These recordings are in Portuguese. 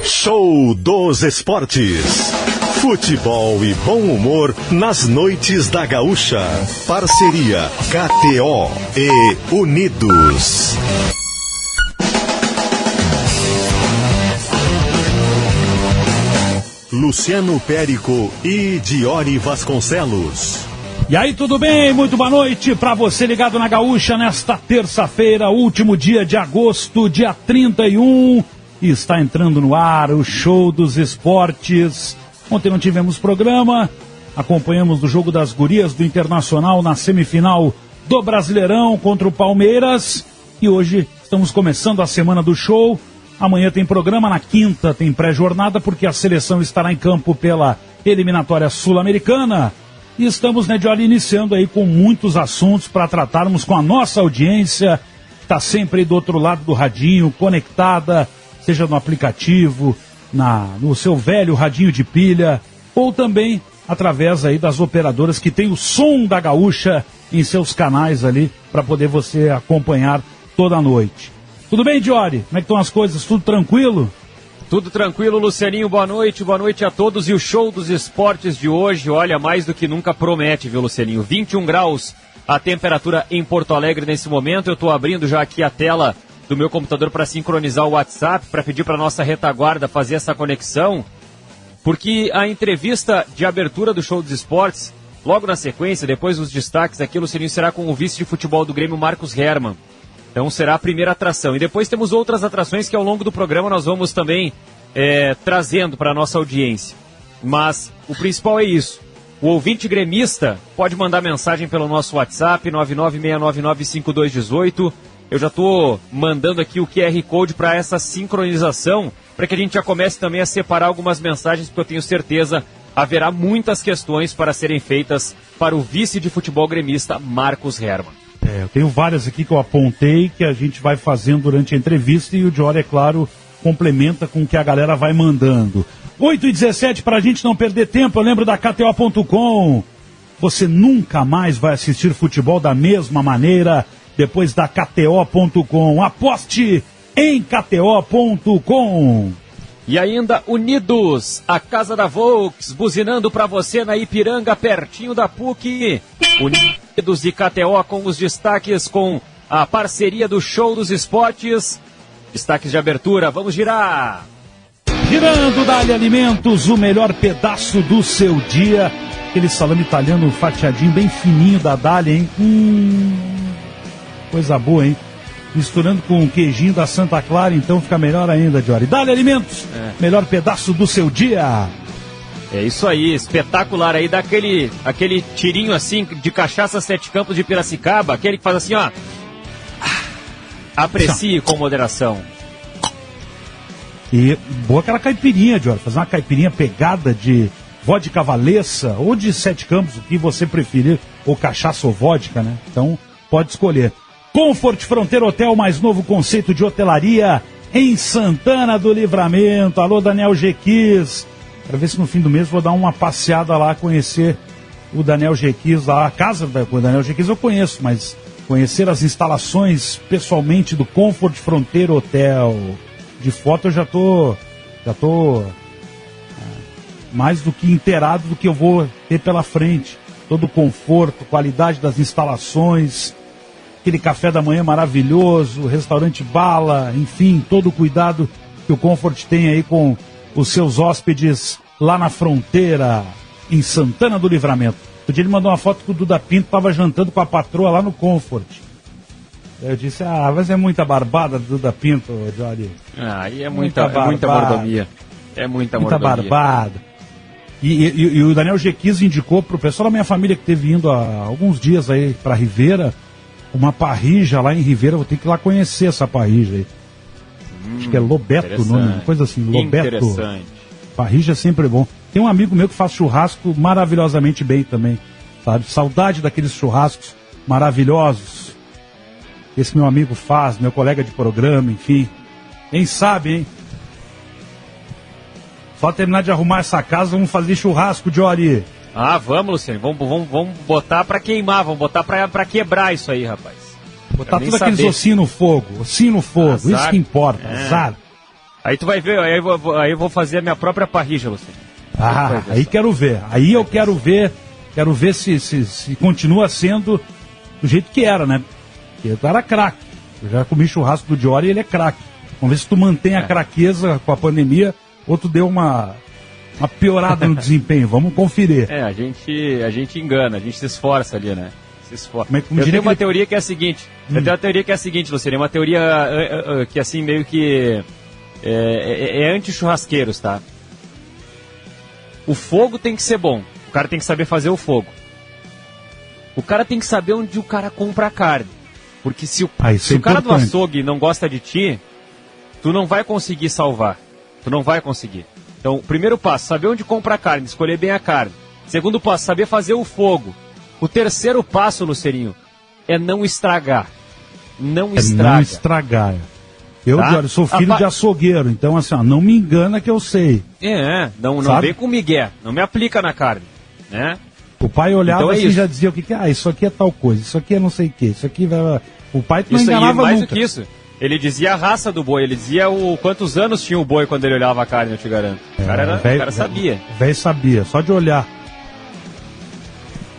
Show dos Esportes. Futebol e bom humor nas noites da Gaúcha. Parceria KTO e Unidos. Luciano Périco e Diori Vasconcelos. E aí, tudo bem? Muito boa noite para você ligado na Gaúcha nesta terça-feira, último dia de agosto, dia 31. E está entrando no ar o Show dos Esportes. Ontem não tivemos programa, acompanhamos o jogo das gurias do Internacional na semifinal do Brasileirão contra o Palmeiras. E hoje estamos começando a semana do show. Amanhã tem programa, na quinta tem pré-jornada, porque a seleção estará em campo pela eliminatória sul-americana. E estamos, Diori, iniciando aí com muitos assuntos para tratarmos com a nossa audiência, que está sempre aí do outro lado do radinho, conectada, seja no aplicativo, no seu velho radinho de pilha, ou também através aí das operadoras que tem o som da Gaúcha em seus canais ali, para poder você acompanhar toda a noite. Tudo bem, Diori? Como é que estão as coisas? Tudo tranquilo? Tudo tranquilo, Lucianinho, boa noite a todos. E o Show dos Esportes de hoje, olha, mais do que nunca promete, viu, Lucianinho? 21 graus a temperatura em Porto Alegre nesse momento. Eu estou abrindo já aqui a tela do meu computador para sincronizar o WhatsApp, para pedir para nossa retaguarda fazer essa conexão, porque a entrevista de abertura do Show dos Esportes, logo na sequência, depois dos destaques aqui, Lucianinho, será com o vice de futebol do Grêmio, Marcos Herman. Então será a primeira atração. E depois temos outras atrações que ao longo do programa nós vamos também trazendo para a nossa audiência. Mas o principal é isso. O ouvinte gremista pode mandar mensagem pelo nosso WhatsApp, 996995218. Eu já estou mandando aqui o QR Code para essa sincronização, para que a gente já comece também a separar algumas mensagens, porque eu tenho certeza haverá muitas questões para serem feitas para o vice de futebol gremista, Marcos Herman. Eu tenho várias aqui que eu apontei, que a gente vai fazendo durante a entrevista, e o Diori, é claro, complementa com o que a galera vai mandando. 8h17, para a gente não perder tempo, eu lembro da KTO.com. Você nunca mais vai assistir futebol da mesma maneira depois da KTO.com. Aposte em KTO.com. E ainda Unidos, a casa da Volks, buzinando para você na Ipiranga, pertinho da PUC. Unidos e KTO com os destaques, com a parceria do Show dos Esportes. Destaques de abertura, vamos girar. Girando, Dália Alimentos, o melhor pedaço do seu dia. Aquele salame italiano fatiadinho, bem fininho da Dália, hein? Coisa boa, hein? Misturando com o queijinho da Santa Clara, então fica melhor ainda, Diori. Dália Alimentos, melhor pedaço do seu dia. É isso aí, espetacular aí, dá aquele tirinho assim de cachaça Sete Campos de Piracicaba, aquele que faz assim, ó. Aprecie com moderação. E boa aquela caipirinha, Diori, fazer uma caipirinha pegada de vodka Valessa ou de Sete Campos, o que você preferir, ou cachaça ou vodka, né? Então, pode escolher. Comfort Fronteira Hotel, mais novo conceito de hotelaria em Santana do Livramento. Alô, Daniel Gequis. Quero ver se no fim do mês vou dar uma passeada lá, conhecer o Daniel Gequis lá. A casa do Daniel Gequis eu conheço, mas conhecer as instalações pessoalmente do Comfort Fronteira Hotel. De foto eu já tô mais do que inteirado do que eu vou ter pela frente. Todo o conforto, qualidade das instalações, aquele café da manhã maravilhoso, restaurante Bala, enfim, todo o cuidado que o Comfort tem aí com os seus hóspedes lá na fronteira, em Santana do Livramento. Outro dia ele mandou uma foto que o Duda Pinto estava jantando com a patroa lá no Comfort. Eu disse, mas é muita barbada do Duda Pinto, Diori. Aí é muita mordomia. É muita mordomia. Barbada. E o Daniel Gequis indicou pro pessoal da minha família que teve indo há alguns dias aí pra Ribeira, uma parrija lá em Ribeira. Vou ter que ir lá conhecer essa parrija aí. Acho que é Lobeto o nome, uma coisa assim, Lobeto. Interessante. Parrija é sempre bom. Tem um amigo meu que faz churrasco maravilhosamente bem também, sabe? Saudade daqueles churrascos maravilhosos. Esse meu amigo faz, meu colega de programa, enfim. Quem sabe, hein? Só terminar de arrumar essa casa, vamos fazer churrasco, Diori. Vamos, Luciano. Vamos botar pra queimar, vamos botar pra quebrar isso aí, rapaz. Botar tudo aqueles ossinhos no fogo. Ossinho no fogo, azar. Isso que importa, azar. Aí tu vai ver, aí eu vou fazer a minha própria parrilla, Luciano. Aí quero ver. Aí eu quero ver se continua sendo do jeito que era, né? Porque o cara é craque. Eu já comi churrasco do Diori e ele é craque. Vamos ver se tu mantém a craqueza com a pandemia ou tu deu uma piorada no desempenho. Vamos conferir. A gente engana, a gente se esforça ali, né? Se esforça. Eu tenho uma teoria que é a seguinte. Eu tenho uma teoria que é a seguinte, Luciano. É uma teoria que assim meio que é anti-churrasqueiros, tá? O fogo tem que ser bom. O cara tem que saber fazer o fogo. O cara tem que saber onde o cara compra a carne. Porque se o cara do açougue não gosta de ti, tu não vai conseguir salvar. Tu não vai conseguir. Então, primeiro passo, saber onde compra a carne, escolher bem a carne. Segundo passo, saber fazer o fogo. O terceiro passo, Lucerinho, é não estragar. Não estragar. Eu sou filho de açougueiro, então assim, não me engana que eu sei. Não vem com migué, não me aplica na carne, né? O pai olhava então assim e já dizia o que é, isso aqui é tal coisa, isso aqui é não sei o que, isso aqui vai... O pai não enganava mais nunca. Do que isso, ele dizia a raça do boi, ele dizia quantos anos tinha o boi quando ele olhava a carne, eu te garanto. O cara sabia. O velho sabia, só de olhar.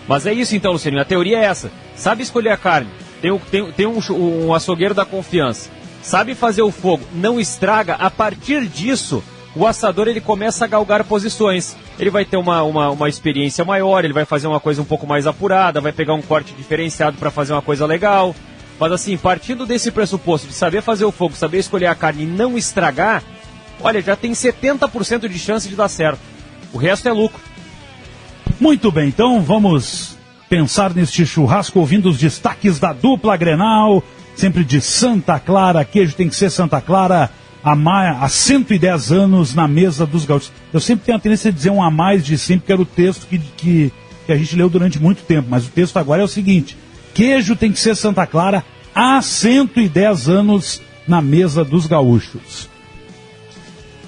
Mas é isso então, Luciano, a teoria é essa. Sabe escolher a carne, tem um açougueiro da confiança. Sabe fazer o fogo, não estraga. A partir disso, o assador ele começa a galgar posições. Ele vai ter uma experiência maior, ele vai fazer uma coisa um pouco mais apurada, vai pegar um corte diferenciado para fazer uma coisa legal. Mas assim, partindo desse pressuposto de saber fazer o fogo, saber escolher a carne e não estragar, olha, já tem 70% de chance de dar certo. O resto é lucro. Muito bem, então vamos pensar neste churrasco ouvindo os destaques da dupla Grenal. Sempre de Santa Clara, queijo tem que ser Santa Clara, há 110 anos na mesa dos gaúchos. Eu sempre tenho a tendência de dizer um a mais de sempre, que era o texto que a gente leu durante muito tempo, mas o texto agora é o seguinte: queijo tem que ser Santa Clara, há 110 anos na mesa dos gaúchos.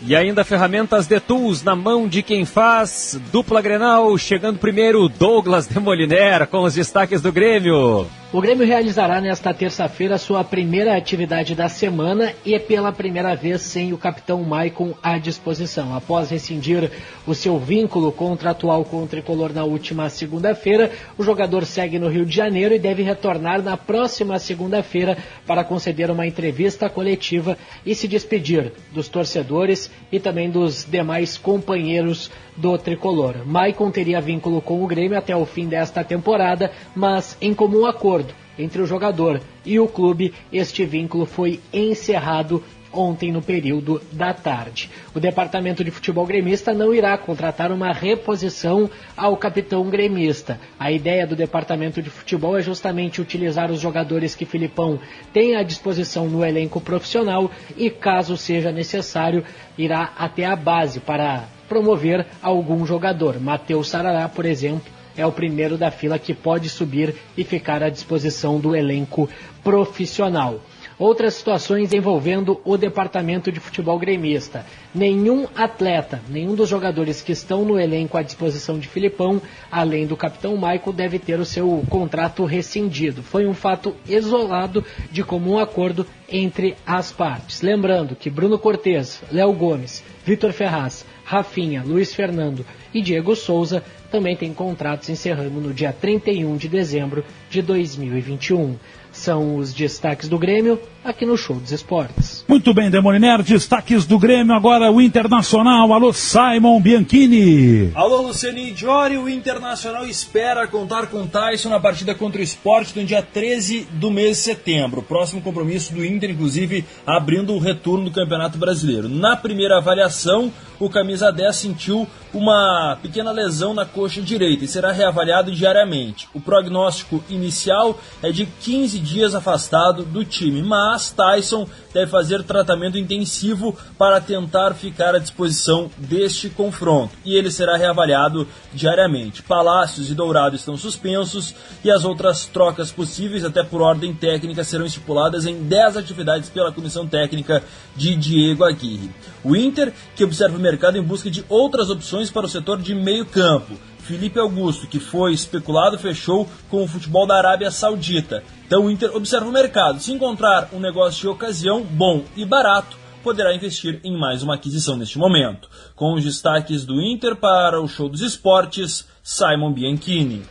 E ainda ferramentas de tools na mão de quem faz. Dupla Grenal, chegando primeiro, Douglas Demoliner, com os destaques do Grêmio. O Grêmio realizará nesta terça-feira sua primeira atividade da semana e pela primeira vez sem o capitão Maicon à disposição. Após rescindir o seu vínculo contratual com o tricolor na última segunda-feira, o jogador segue no Rio de Janeiro e deve retornar na próxima segunda-feira para conceder uma entrevista coletiva e se despedir dos torcedores e também dos demais companheiros do tricolor. Maicon teria vínculo com o Grêmio até o fim desta temporada, mas em comum acordo entre o jogador e o clube, este vínculo foi encerrado ontem no período da tarde. O departamento de futebol gremista não irá contratar uma reposição ao capitão gremista. A ideia do departamento de futebol é justamente utilizar os jogadores que Filipão tem à disposição no elenco profissional e, caso seja necessário, irá até a base para promover algum jogador. Matheus Sarará, por exemplo, é o primeiro da fila que pode subir e ficar à disposição do elenco profissional. Outras situações envolvendo o departamento de futebol gremista. Nenhum atleta, nenhum dos jogadores que estão no elenco à disposição de Filipão, além do capitão Maicon, deve ter o seu contrato rescindido. Foi um fato isolado de comum acordo entre as partes. Lembrando que Bruno Cortes, Léo Gomes, Vitor Ferraz, Rafinha, Luiz Fernando e Diego Souza também têm contratos encerrando no dia 31 de dezembro de 2021. São os destaques do Grêmio aqui no Show dos Esportes. Muito bem, Demoliner, destaques do Grêmio, agora o Internacional. Alô, Simon Bianchini. Alô, Luciano Diori. O Internacional espera contar com Tyson na partida contra o Sport no dia 13 do mês de setembro. Próximo compromisso do Inter, inclusive, abrindo o retorno do Campeonato Brasileiro. Na primeira avaliação, o camisa 10 sentiu uma pequena lesão na coxa direita e será reavaliado diariamente. O prognóstico inicial é de 15 dias afastado do time, mas Tyson deve fazer tratamento intensivo para tentar ficar à disposição deste confronto, e ele será reavaliado diariamente. Palácios e Dourado estão suspensos e as outras trocas possíveis, até por ordem técnica, serão estipuladas em 10 atividades pela comissão técnica de Diego Aguirre. O Inter, que observa o mercado em busca de outras opções para o setor de meio campo. Felipe Augusto, que foi especulado, fechou com o futebol da Arábia Saudita. Então o Inter observa o mercado. Se encontrar um negócio de ocasião bom e barato, poderá investir em mais uma aquisição neste momento. Com os destaques do Inter para o Show dos Esportes, Simon Bianchini.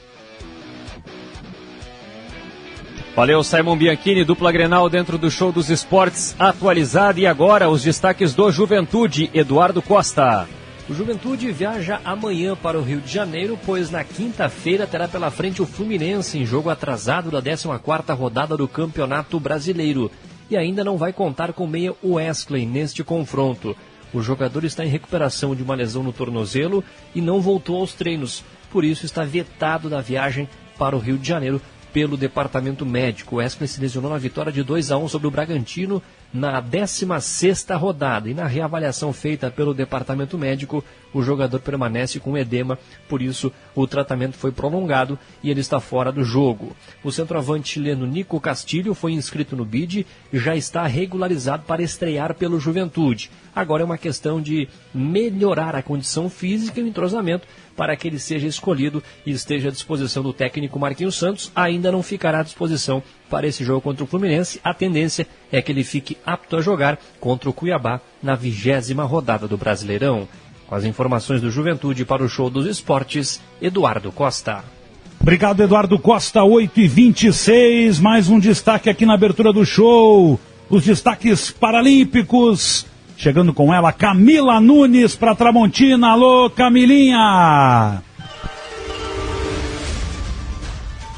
Valeu, Simon Bianchini, dupla Grenal dentro do Show dos Esportes atualizado. E agora os destaques do Juventude, Eduardo Costa. O Juventude viaja amanhã para o Rio de Janeiro, pois na quinta-feira terá pela frente o Fluminense em jogo atrasado da 14ª rodada do Campeonato Brasileiro. E ainda não vai contar com o meia Wesley neste confronto. O jogador está em recuperação de uma lesão no tornozelo e não voltou aos treinos. Por isso está vetado da viagem para o Rio de Janeiro pelo departamento médico. O Wesley se lesionou na vitória de 2-1 sobre o Bragantino na 16ª rodada. E na reavaliação feita pelo departamento médico, o jogador permanece com edema, por isso o tratamento foi prolongado e ele está fora do jogo. O centroavante chileno Nico Castilho foi inscrito no BID e já está regularizado para estrear pelo Juventude. Agora é uma questão de melhorar a condição física e o entrosamento para que ele seja escolhido e esteja à disposição do técnico Marquinhos Santos. Ainda não ficará à disposição para esse jogo contra o Fluminense. A tendência é que ele fique apto a jogar contra o Cuiabá na 20ª rodada do Brasileirão. Com as informações do Juventude para o Show dos Esportes, Eduardo Costa. Obrigado, Eduardo Costa, 8h26. Mais um destaque aqui na abertura do show. Os destaques paralímpicos. Chegando com ela, Camila Nunes para Tramontina. Alô, Camilinha!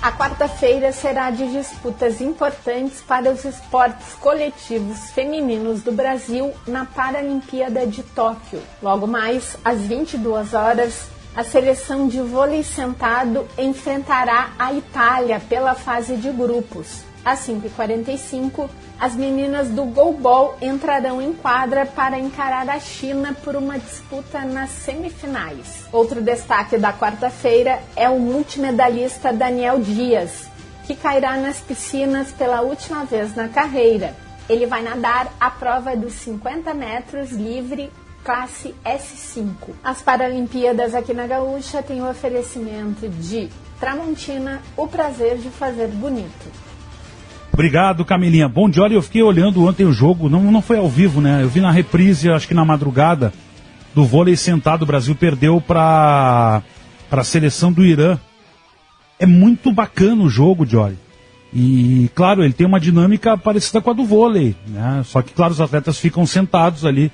A quarta-feira será de disputas importantes para os esportes coletivos femininos do Brasil na Paralimpíada de Tóquio. Logo mais, às 22 horas, a seleção de vôlei sentado enfrentará a Itália pela fase de grupos. Às 5h45, as meninas do goalball entrarão em quadra para encarar a China por uma disputa nas semifinais. Outro destaque da quarta-feira é o multimedalista Daniel Dias, que cairá nas piscinas pela última vez na carreira. Ele vai nadar a prova dos 50 metros livre, classe S5. As Paralimpíadas aqui na Gaúcha têm o oferecimento de Tramontina, o prazer de fazer bonito. Obrigado, Camilinha. Bom dia. Olha, eu fiquei olhando ontem o jogo, não foi ao vivo, né? Eu vi na reprise, acho que na madrugada, do vôlei sentado. O Brasil perdeu para a seleção do Irã. É muito bacana o jogo, Jory. E, claro, ele tem uma dinâmica parecida com a do vôlei, né? Só que, claro, os atletas ficam sentados ali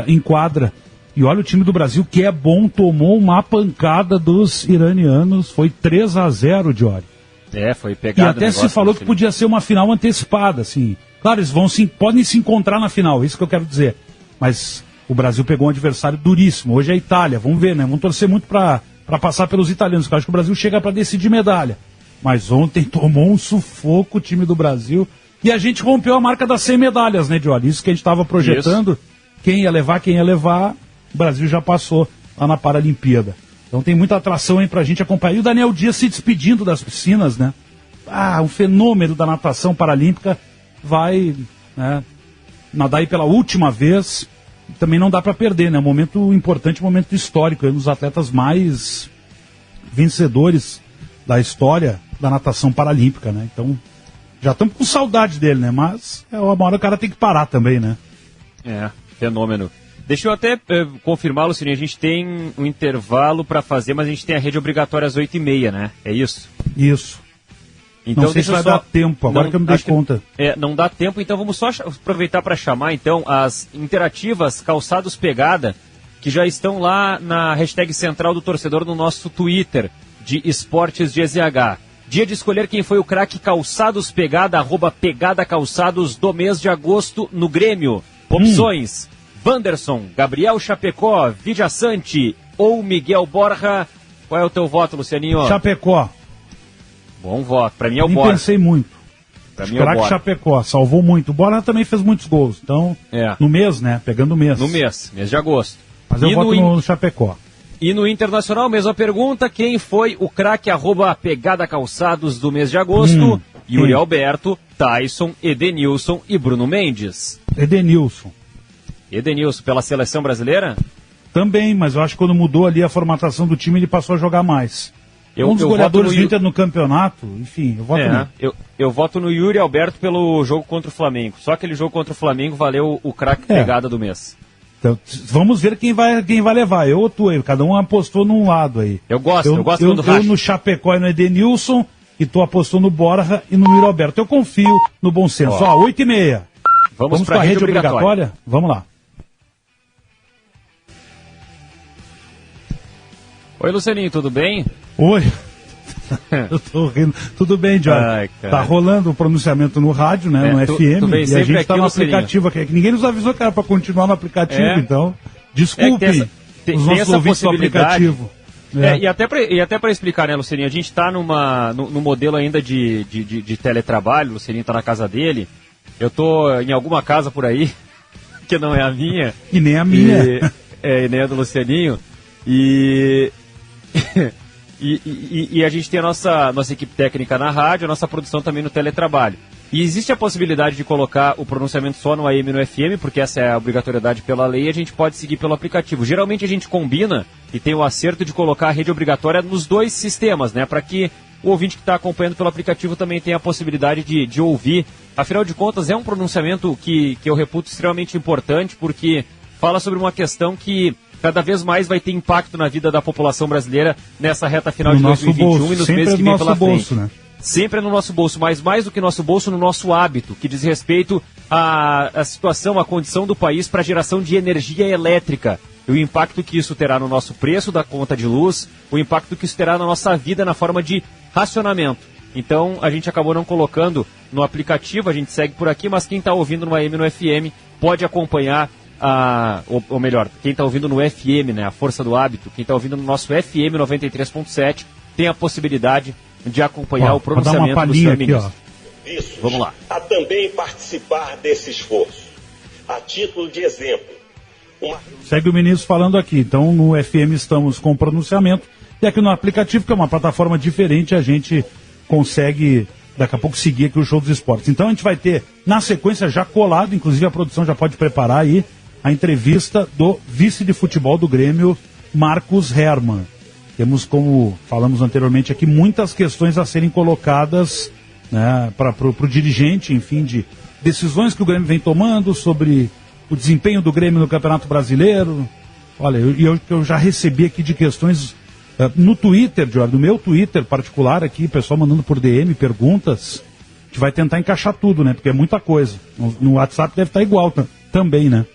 em quadra. E olha o time do Brasil, que é bom, tomou uma pancada dos iranianos. Foi 3-0, Jory. Foi pegado. E até se falou que podia ser uma final antecipada, assim. Claro, eles podem se encontrar na final, isso que eu quero dizer. Mas o Brasil pegou um adversário duríssimo. Hoje é a Itália, vamos ver, né? Vamos torcer muito para passar pelos italianos, porque eu acho que o Brasil chega para decidir medalha. Mas ontem tomou um sufoco o time do Brasil. E a gente rompeu a marca das 100 medalhas, né, Jory? Isso que a gente estava projetando. Isso. Quem ia levar, o Brasil já passou lá na Paralimpíada. Então tem muita atração aí pra gente acompanhar. E o Daniel Dias se despedindo das piscinas, né? Um fenômeno da natação paralímpica, vai, né, nadar aí pela última vez. Também não dá pra perder, né? Um momento importante, um momento histórico. É um dos atletas mais vencedores da história da natação paralímpica, né? Então, já estamos com saudade dele, né? Mas uma hora o cara tem que parar também, né? Fenômeno. Deixa eu até confirmar, Lucininho, a gente tem um intervalo para fazer, mas a gente tem a rede obrigatória às 8h30, né? É isso? Isso. Então, não sei se vai dar tempo, agora que eu me dei conta. Não dá tempo, então vamos só aproveitar para chamar, então, as interativas Calçados Pegada, que já estão lá na hashtag central do torcedor no nosso Twitter, de Esportes de EZH. Dia de escolher quem foi o craque Calçados Pegada, @Pegada Calçados do mês de agosto no Grêmio. Opções: Wanderson, Gabriel Chapecó, Vidia Sante ou Miguel Borja. Qual é o teu voto, Lucianinho? Chapecó. Bom voto. Pra mim é o Nem Borja. pensei muito. Pra mim é o Borja. Chapecó, salvou muito. O Borja também fez muitos gols. Então, no mês, né? Pegando o mês. No mês de agosto. Mas eu voto no Chapecó. E no Internacional, mesma pergunta. Quem foi o craque @Pegada Calçados do mês de agosto? Yuri Alberto, Tyson, Edenilson e Bruno Mendes. Edenilson pela seleção brasileira? Também, mas eu acho que quando mudou ali a formatação do time, ele passou a jogar mais. Um dos goleadores do Inter no campeonato, enfim, eu voto nele. Eu voto no Yuri Alberto pelo jogo contra o Flamengo. Só aquele jogo contra o Flamengo valeu o craque pegada do mês. Então, vamos ver quem vai levar, eu ou tu aí, cada um apostou num lado aí. Eu gosto do Racha. Eu no Chapecó e no Edenilson, e tu apostou no Borja e no Yuri Alberto. Eu confio no bom senso. 8h30. Vamos para a rede obrigatória? Vamos lá. Oi, Lucianinho, tudo bem? Oi. Eu tô rindo. Tudo bem, Jorge? Tá rolando o pronunciamento no rádio, né? No FM. E a gente tá no aplicativo aqui. Ninguém nos avisou que era para continuar no aplicativo, então. Desculpe os nossos ouvintes do aplicativo. E até para explicar, né, Lucianinho? A gente está no modelo ainda de teletrabalho. O Lucianinho está na casa dele. Eu tô em alguma casa por aí, que não é a minha. E nem a minha. E nem a do Lucianinho. E a gente tem a nossa equipe técnica na rádio, a nossa produção também no teletrabalho. E existe a possibilidade de colocar o pronunciamento só no AM e no FM, porque essa é a obrigatoriedade pela lei, e a gente pode seguir pelo aplicativo. Geralmente a gente combina e tem o acerto de colocar a rede obrigatória nos dois sistemas, né? Para que o ouvinte que está acompanhando pelo aplicativo também tenha a possibilidade de ouvir. Afinal de contas, é um pronunciamento que eu reputo extremamente importante, porque fala sobre uma questão que cada vez mais vai ter impacto na vida da população brasileira nessa reta final de 2021 e nos meses que vem pela frente. Né? Sempre é no nosso bolso, mas mais do que nosso bolso, no nosso hábito, que diz respeito à situação, à condição do país para a geração de energia elétrica. E o impacto que isso terá no nosso preço da conta de luz, o impacto que isso terá na nossa vida na forma de racionamento. Então, a gente acabou não colocando no aplicativo, a gente segue por aqui, mas quem está ouvindo no AM e no FM pode acompanhar, ou melhor, quem está ouvindo no FM, né, a força do hábito, quem está ouvindo no nosso FM 93.7, tem a possibilidade de acompanhar o pronunciamento do seu ministro. Vamos lá. A também participar desse esforço. A título de exemplo. Segue o ministro falando aqui. Então, no FM estamos com o pronunciamento. E aqui no aplicativo, que é uma plataforma diferente, a gente consegue, daqui a pouco, seguir aqui o Show dos Esportes. Então, a gente vai ter, na sequência, já colado, inclusive a produção já pode preparar aí, a entrevista do vice de futebol do Grêmio, Marcos Hermann. Temos, como falamos anteriormente aqui, muitas questões a serem colocadas, né, para o dirigente, enfim, de decisões que o Grêmio vem tomando sobre o desempenho do Grêmio no Campeonato Brasileiro. Olha, eu já recebi aqui de questões no Twitter, Jorge, no meu Twitter particular aqui, pessoal mandando por DM perguntas. A gente vai tentar encaixar tudo, né, porque é muita coisa. No WhatsApp deve estar igual também, né?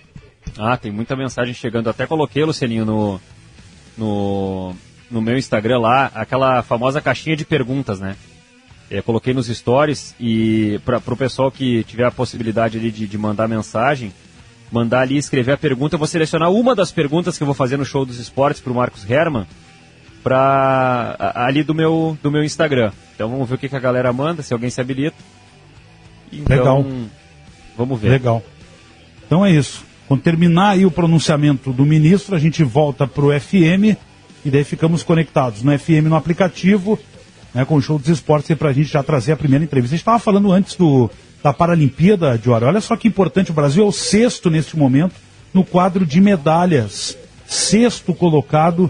Tem muita mensagem chegando. Até coloquei, Lucianinho, no meu Instagram lá, aquela famosa caixinha de perguntas, né? Eu coloquei nos stories e para o pessoal que tiver a possibilidade ali de mandar mensagem, mandar ali, escrever a pergunta, eu vou selecionar uma das perguntas que eu vou fazer no Show dos Esportes para o Marcos Hermann, ali do meu Instagram. Então vamos ver o que a galera manda, se alguém se habilita. Então, legal. Vamos ver. Legal. Então é isso. Quando terminar aí o pronunciamento do ministro, a gente volta para o FM e daí ficamos conectados no FM, no aplicativo, né, com o Show dos Esportes, para a gente já trazer a primeira entrevista. A gente estava falando antes da Paralimpíada, Diori. Olha só que importante, o Brasil é o 6º neste momento no quadro de medalhas. 6º colocado,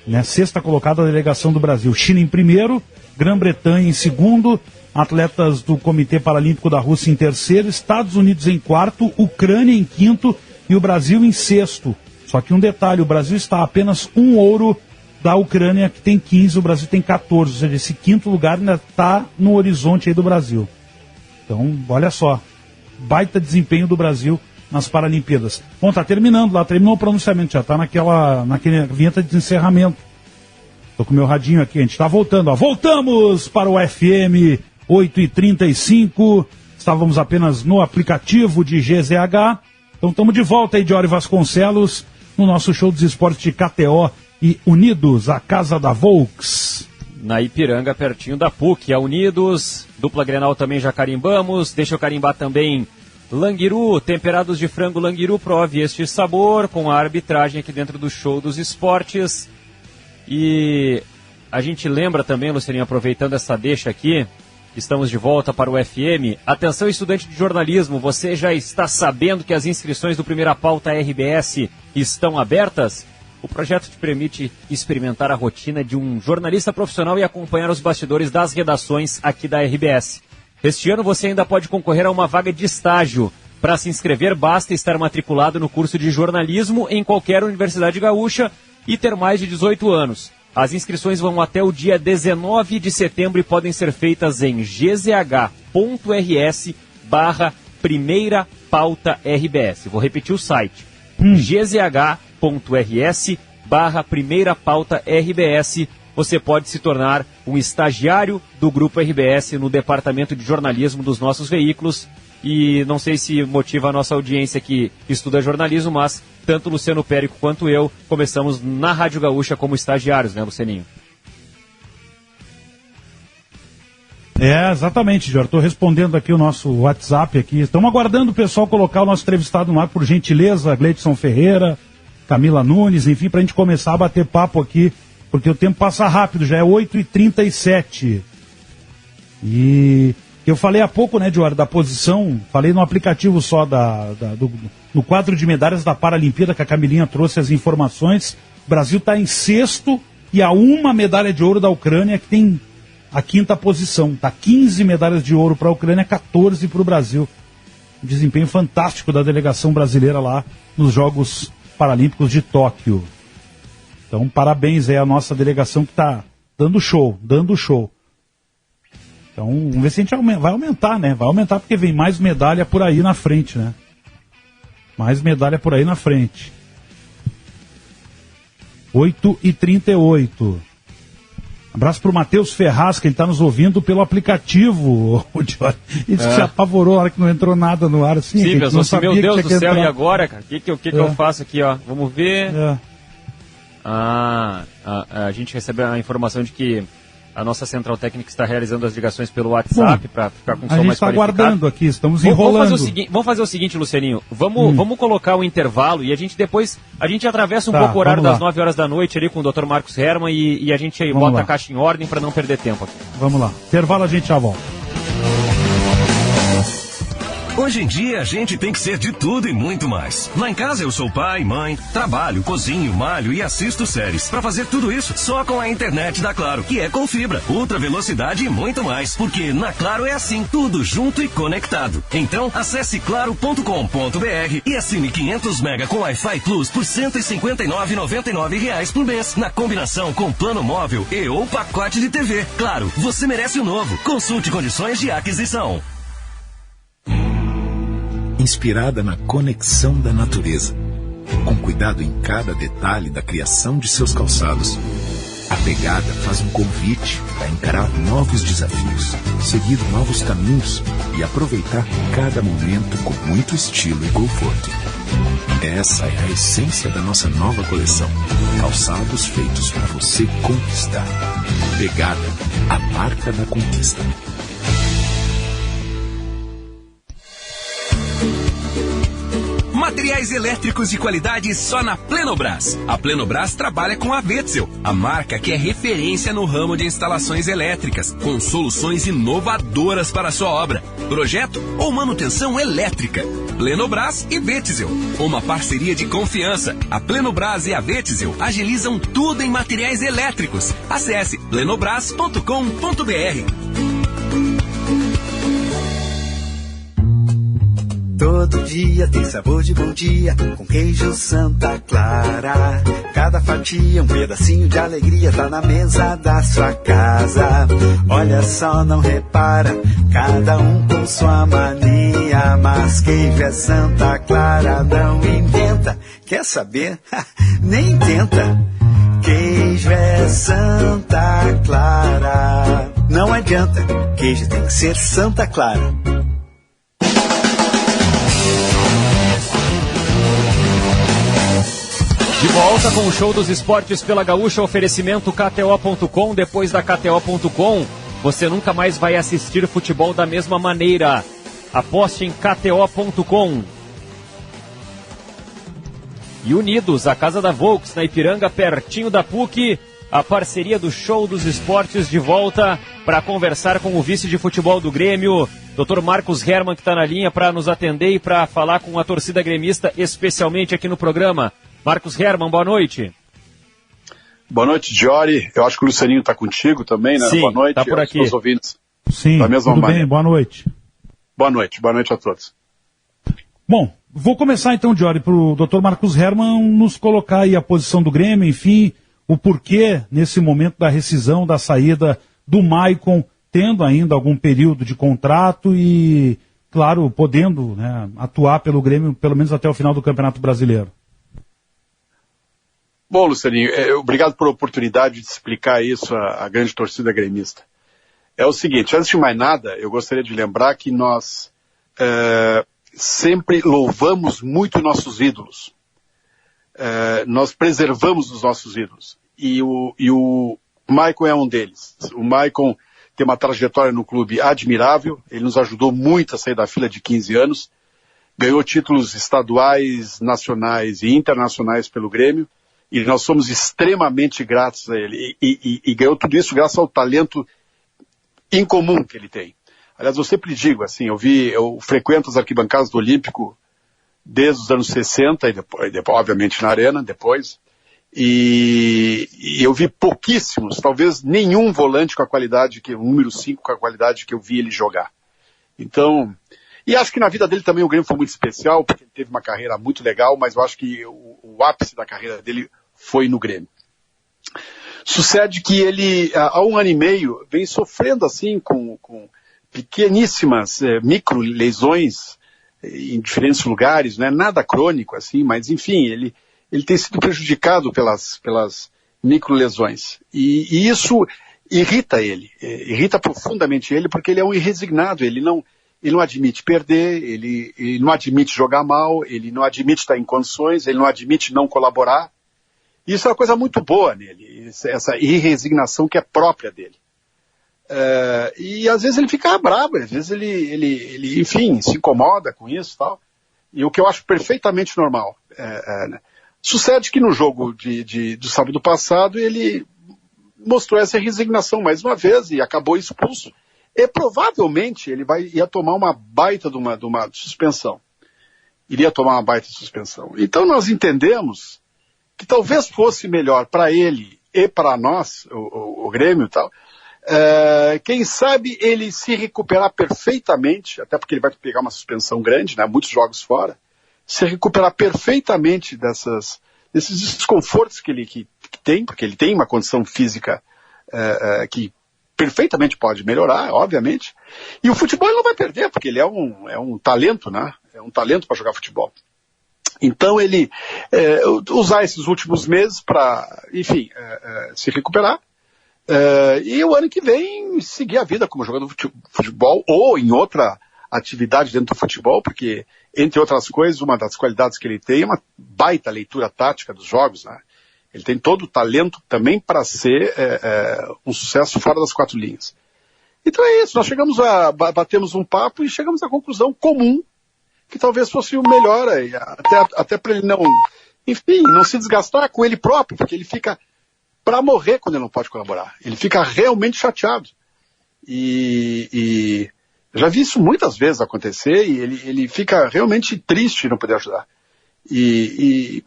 né, 6ª colocada a delegação do Brasil. China em 1º, Grã-Bretanha em 2º, atletas do Comitê Paralímpico da Rússia em 3º, Estados Unidos em 4º, Ucrânia em 5º e o Brasil em 6º. Só que um detalhe, o Brasil está a apenas um ouro da Ucrânia, que tem 15, o Brasil tem 14, ou seja, esse 5º lugar ainda está no horizonte aí do Brasil. Então, olha só, baita desempenho do Brasil nas Paralimpíadas. Bom, tá terminando lá, terminou o pronunciamento, já está naquela vinheta de encerramento. Estou com o meu radinho aqui, a gente está voltando, ó. Voltamos para o FM 8h35, estávamos apenas no aplicativo de GZH, então estamos de volta aí, Diori Vasconcelos, no nosso Show dos Esportes de KTO e Unidos, a casa da Volks. Na Ipiranga, pertinho da PUC, a Unidos, dupla Grenal também já carimbamos, deixa eu carimbar também Languiru, temperados de frango Languiru, prove este sabor, com a arbitragem aqui dentro do Show dos Esportes. E a gente lembra também, Lucianinho, aproveitando essa deixa aqui, estamos de volta para o FM. Atenção, estudante de jornalismo, você já está sabendo que as inscrições do Primeira Pauta RBS estão abertas? O projeto te permite experimentar a rotina de um jornalista profissional e acompanhar os bastidores das redações aqui da RBS. Este ano você ainda pode concorrer a uma vaga de estágio. Para se inscrever, basta estar matriculado no curso de jornalismo em qualquer universidade gaúcha e ter mais de 18 anos. As inscrições vão até o dia 19 de setembro e podem ser feitas em gzh.rs/Primeira Pauta RBS. Vou repetir o site. gzh.rs/Primeira Pauta RBS. Você pode se tornar um estagiário do Grupo RBS no Departamento de Jornalismo dos nossos veículos. E não sei se motiva a nossa audiência que estuda jornalismo, mas tanto o Luciano Périco quanto eu começamos na Rádio Gaúcha como estagiários, né, Lucianinho? Exatamente, Jorge. Estou respondendo aqui o nosso WhatsApp aqui. Estamos aguardando o pessoal colocar o nosso entrevistado no ar, por gentileza, Gleidson Ferreira, Camila Nunes, enfim, para a gente começar a bater papo aqui, porque o tempo passa rápido, já é 8h37. E eu falei há pouco, né, Jorge, da posição, falei no aplicativo só no quadro de medalhas da Paralimpíada, que a Camilinha trouxe as informações. O Brasil está em sexto e a uma medalha de ouro da Ucrânia, que tem a quinta posição. Tá 15 medalhas de ouro para a Ucrânia, 14 para o Brasil. Um desempenho fantástico da delegação brasileira lá nos Jogos Paralímpicos de Tóquio. Então, parabéns aí à nossa delegação que está dando show. Então, vamos ver se a gente vai aumentar, né? Vai aumentar porque vem mais medalha por aí na frente, né? Mais medalha por aí na frente. 8h38. Abraço pro Matheus Ferraz, que ele tá nos ouvindo pelo aplicativo. Ele se apavorou na hora que não entrou nada no ar. Assim, sim, pensou assim, meu Deus do céu, entrar. E agora, cara? O que eu faço aqui, ó? Vamos ver. A gente recebe a informação de que a nossa central técnica está realizando as ligações pelo WhatsApp para ficar com o som mais qualificado. A gente está aguardando aqui, estamos enrolando. Vamos fazer o seguinte, Lucianinho. Vamos colocar o intervalo e a gente depois atravessa um pouco o horário das 9 horas da noite ali com o Dr. Marcos Herman e a gente bota a caixa em ordem para não perder tempo aqui. Vamos lá. Intervalo, a gente já volta. Hoje em dia a gente tem que ser de tudo e muito mais. Lá em casa eu sou pai, mãe, trabalho, cozinho, malho e assisto séries. Pra fazer tudo isso só com a internet da Claro, que é com fibra, ultra velocidade e muito mais. Porque na Claro é assim, tudo junto e conectado. Então acesse claro.com.br e assine 500 mega com Wi-Fi Plus por R$ 159,99 por mês. Na combinação com plano móvel e ou pacote de TV. Claro, você merece o novo. Consulte condições de aquisição. Inspirada na conexão da natureza, com cuidado em cada detalhe da criação de seus calçados, a Pegada faz um convite para encarar novos desafios, seguir novos caminhos e aproveitar cada momento com muito estilo e conforto. Essa é a essência da nossa nova coleção, calçados feitos para você conquistar. Pegada, a marca da conquista. Materiais elétricos de qualidade só na Plenobras. A Plenobras trabalha com a Wetzel, a marca que é referência no ramo de instalações elétricas, com soluções inovadoras para a sua obra, projeto ou manutenção elétrica. Plenobras e Wetzel, uma parceria de confiança. A Plenobras e a Wetzel agilizam tudo em materiais elétricos. Acesse plenobras.com.br. Todo dia tem sabor de bom dia, com queijo Santa Clara. Cada fatia, um pedacinho de alegria, tá na mesa da sua casa. Olha só, não repara, cada um com sua mania. Mas queijo é Santa Clara, não inventa. Quer saber? Nem tenta. Queijo é Santa Clara. Não adianta, queijo tem que ser Santa Clara. De volta com o Show dos Esportes pela Gaúcha, oferecimento KTO.com. Depois da KTO.com, você nunca mais vai assistir futebol da mesma maneira. Aposte em KTO.com. E Unidos, a casa da Volks, na Ipiranga, pertinho da PUC. A parceria do Show dos Esportes de volta para conversar com o vice de futebol do Grêmio, Dr. Marcos Herman, que está na linha para nos atender e para falar com a torcida gremista, especialmente aqui no programa. Marcos Herman, boa noite. Boa noite, Diori. Eu acho que o Lucianinho está contigo também, né? Sim, boa noite. Tá por aqui. Os ouvintes. Sim, da mesma tudo maneira. bem, boa noite. Boa noite a todos. Bom, vou começar então, Diori, para o Dr. Marcos Hermann nos colocar aí a posição do Grêmio, enfim, o porquê nesse momento da rescisão, da saída do Maicon, tendo ainda algum período de contrato e, claro, podendo, né, atuar pelo Grêmio pelo menos até o final do Campeonato Brasileiro. Bom, Lucianinho, obrigado por a oportunidade de explicar isso à grande torcida gremista. É o seguinte, antes de mais nada, eu gostaria de lembrar que nós sempre louvamos muito nossos ídolos. Nós preservamos os nossos ídolos. E o Maicon é um deles. O Maicon tem uma trajetória no clube admirável, ele nos ajudou muito a sair da fila de 15 anos, ganhou títulos estaduais, nacionais e internacionais pelo Grêmio, e nós somos extremamente gratos a ele. E ganhou tudo isso graças ao talento incomum que ele tem. Aliás, eu sempre digo, assim, eu frequento as arquibancadas do Olímpico desde os anos 60, e depois, obviamente na Arena, depois, e eu vi pouquíssimos, talvez nenhum volante com a qualidade, o número 5 com a qualidade que eu vi ele jogar. Então, e acho que na vida dele também o Grêmio foi muito especial, porque ele teve uma carreira muito legal, mas eu acho que o ápice da carreira dele foi no Grêmio. Sucede que ele, há 1 ano e meio, vem sofrendo assim com pequeníssimas micro lesões em diferentes lugares, não é nada crônico assim, mas enfim, ele tem sido prejudicado pelas micro lesões. E isso irrita ele, irrita profundamente ele, porque ele é um irresignado, ele não admite perder, ele não admite jogar mal, ele não admite estar em condições, ele não admite não colaborar. Isso é uma coisa muito boa nele, essa irresignação que é própria dele. E às vezes ele fica bravo, às vezes ele enfim, se incomoda com isso e tal. E o que eu acho perfeitamente normal. Sucede que no jogo do sábado passado ele mostrou essa resignação mais uma vez e acabou expulso. E provavelmente ele ia tomar uma baita de uma suspensão. Iria tomar uma baita suspensão. Então nós entendemos que talvez fosse melhor para ele e para nós, o Grêmio e tal, quem sabe ele se recuperar perfeitamente, até porque ele vai pegar uma suspensão grande, né, muitos jogos fora, se recuperar perfeitamente desses desconfortos que ele tem, porque ele tem uma condição física que perfeitamente pode melhorar, obviamente, e o futebol ele não vai perder, porque ele é um talento, né, é um talento para jogar futebol. Então ele usar esses últimos meses para, enfim, se recuperar, e o ano que vem seguir a vida como jogador de futebol ou em outra atividade dentro do futebol, porque, entre outras coisas, uma das qualidades que ele tem é uma baita leitura tática dos jogos, né? Ele tem todo o talento também para ser um sucesso fora das 4 linhas. Então é isso, nós batemos um papo e chegamos à conclusão comum que talvez fosse o melhor, até para ele não se desgastar com ele próprio, porque ele fica para morrer quando ele não pode colaborar. Ele fica realmente chateado. E já vi isso muitas vezes acontecer, e ele fica realmente triste de não poder ajudar. E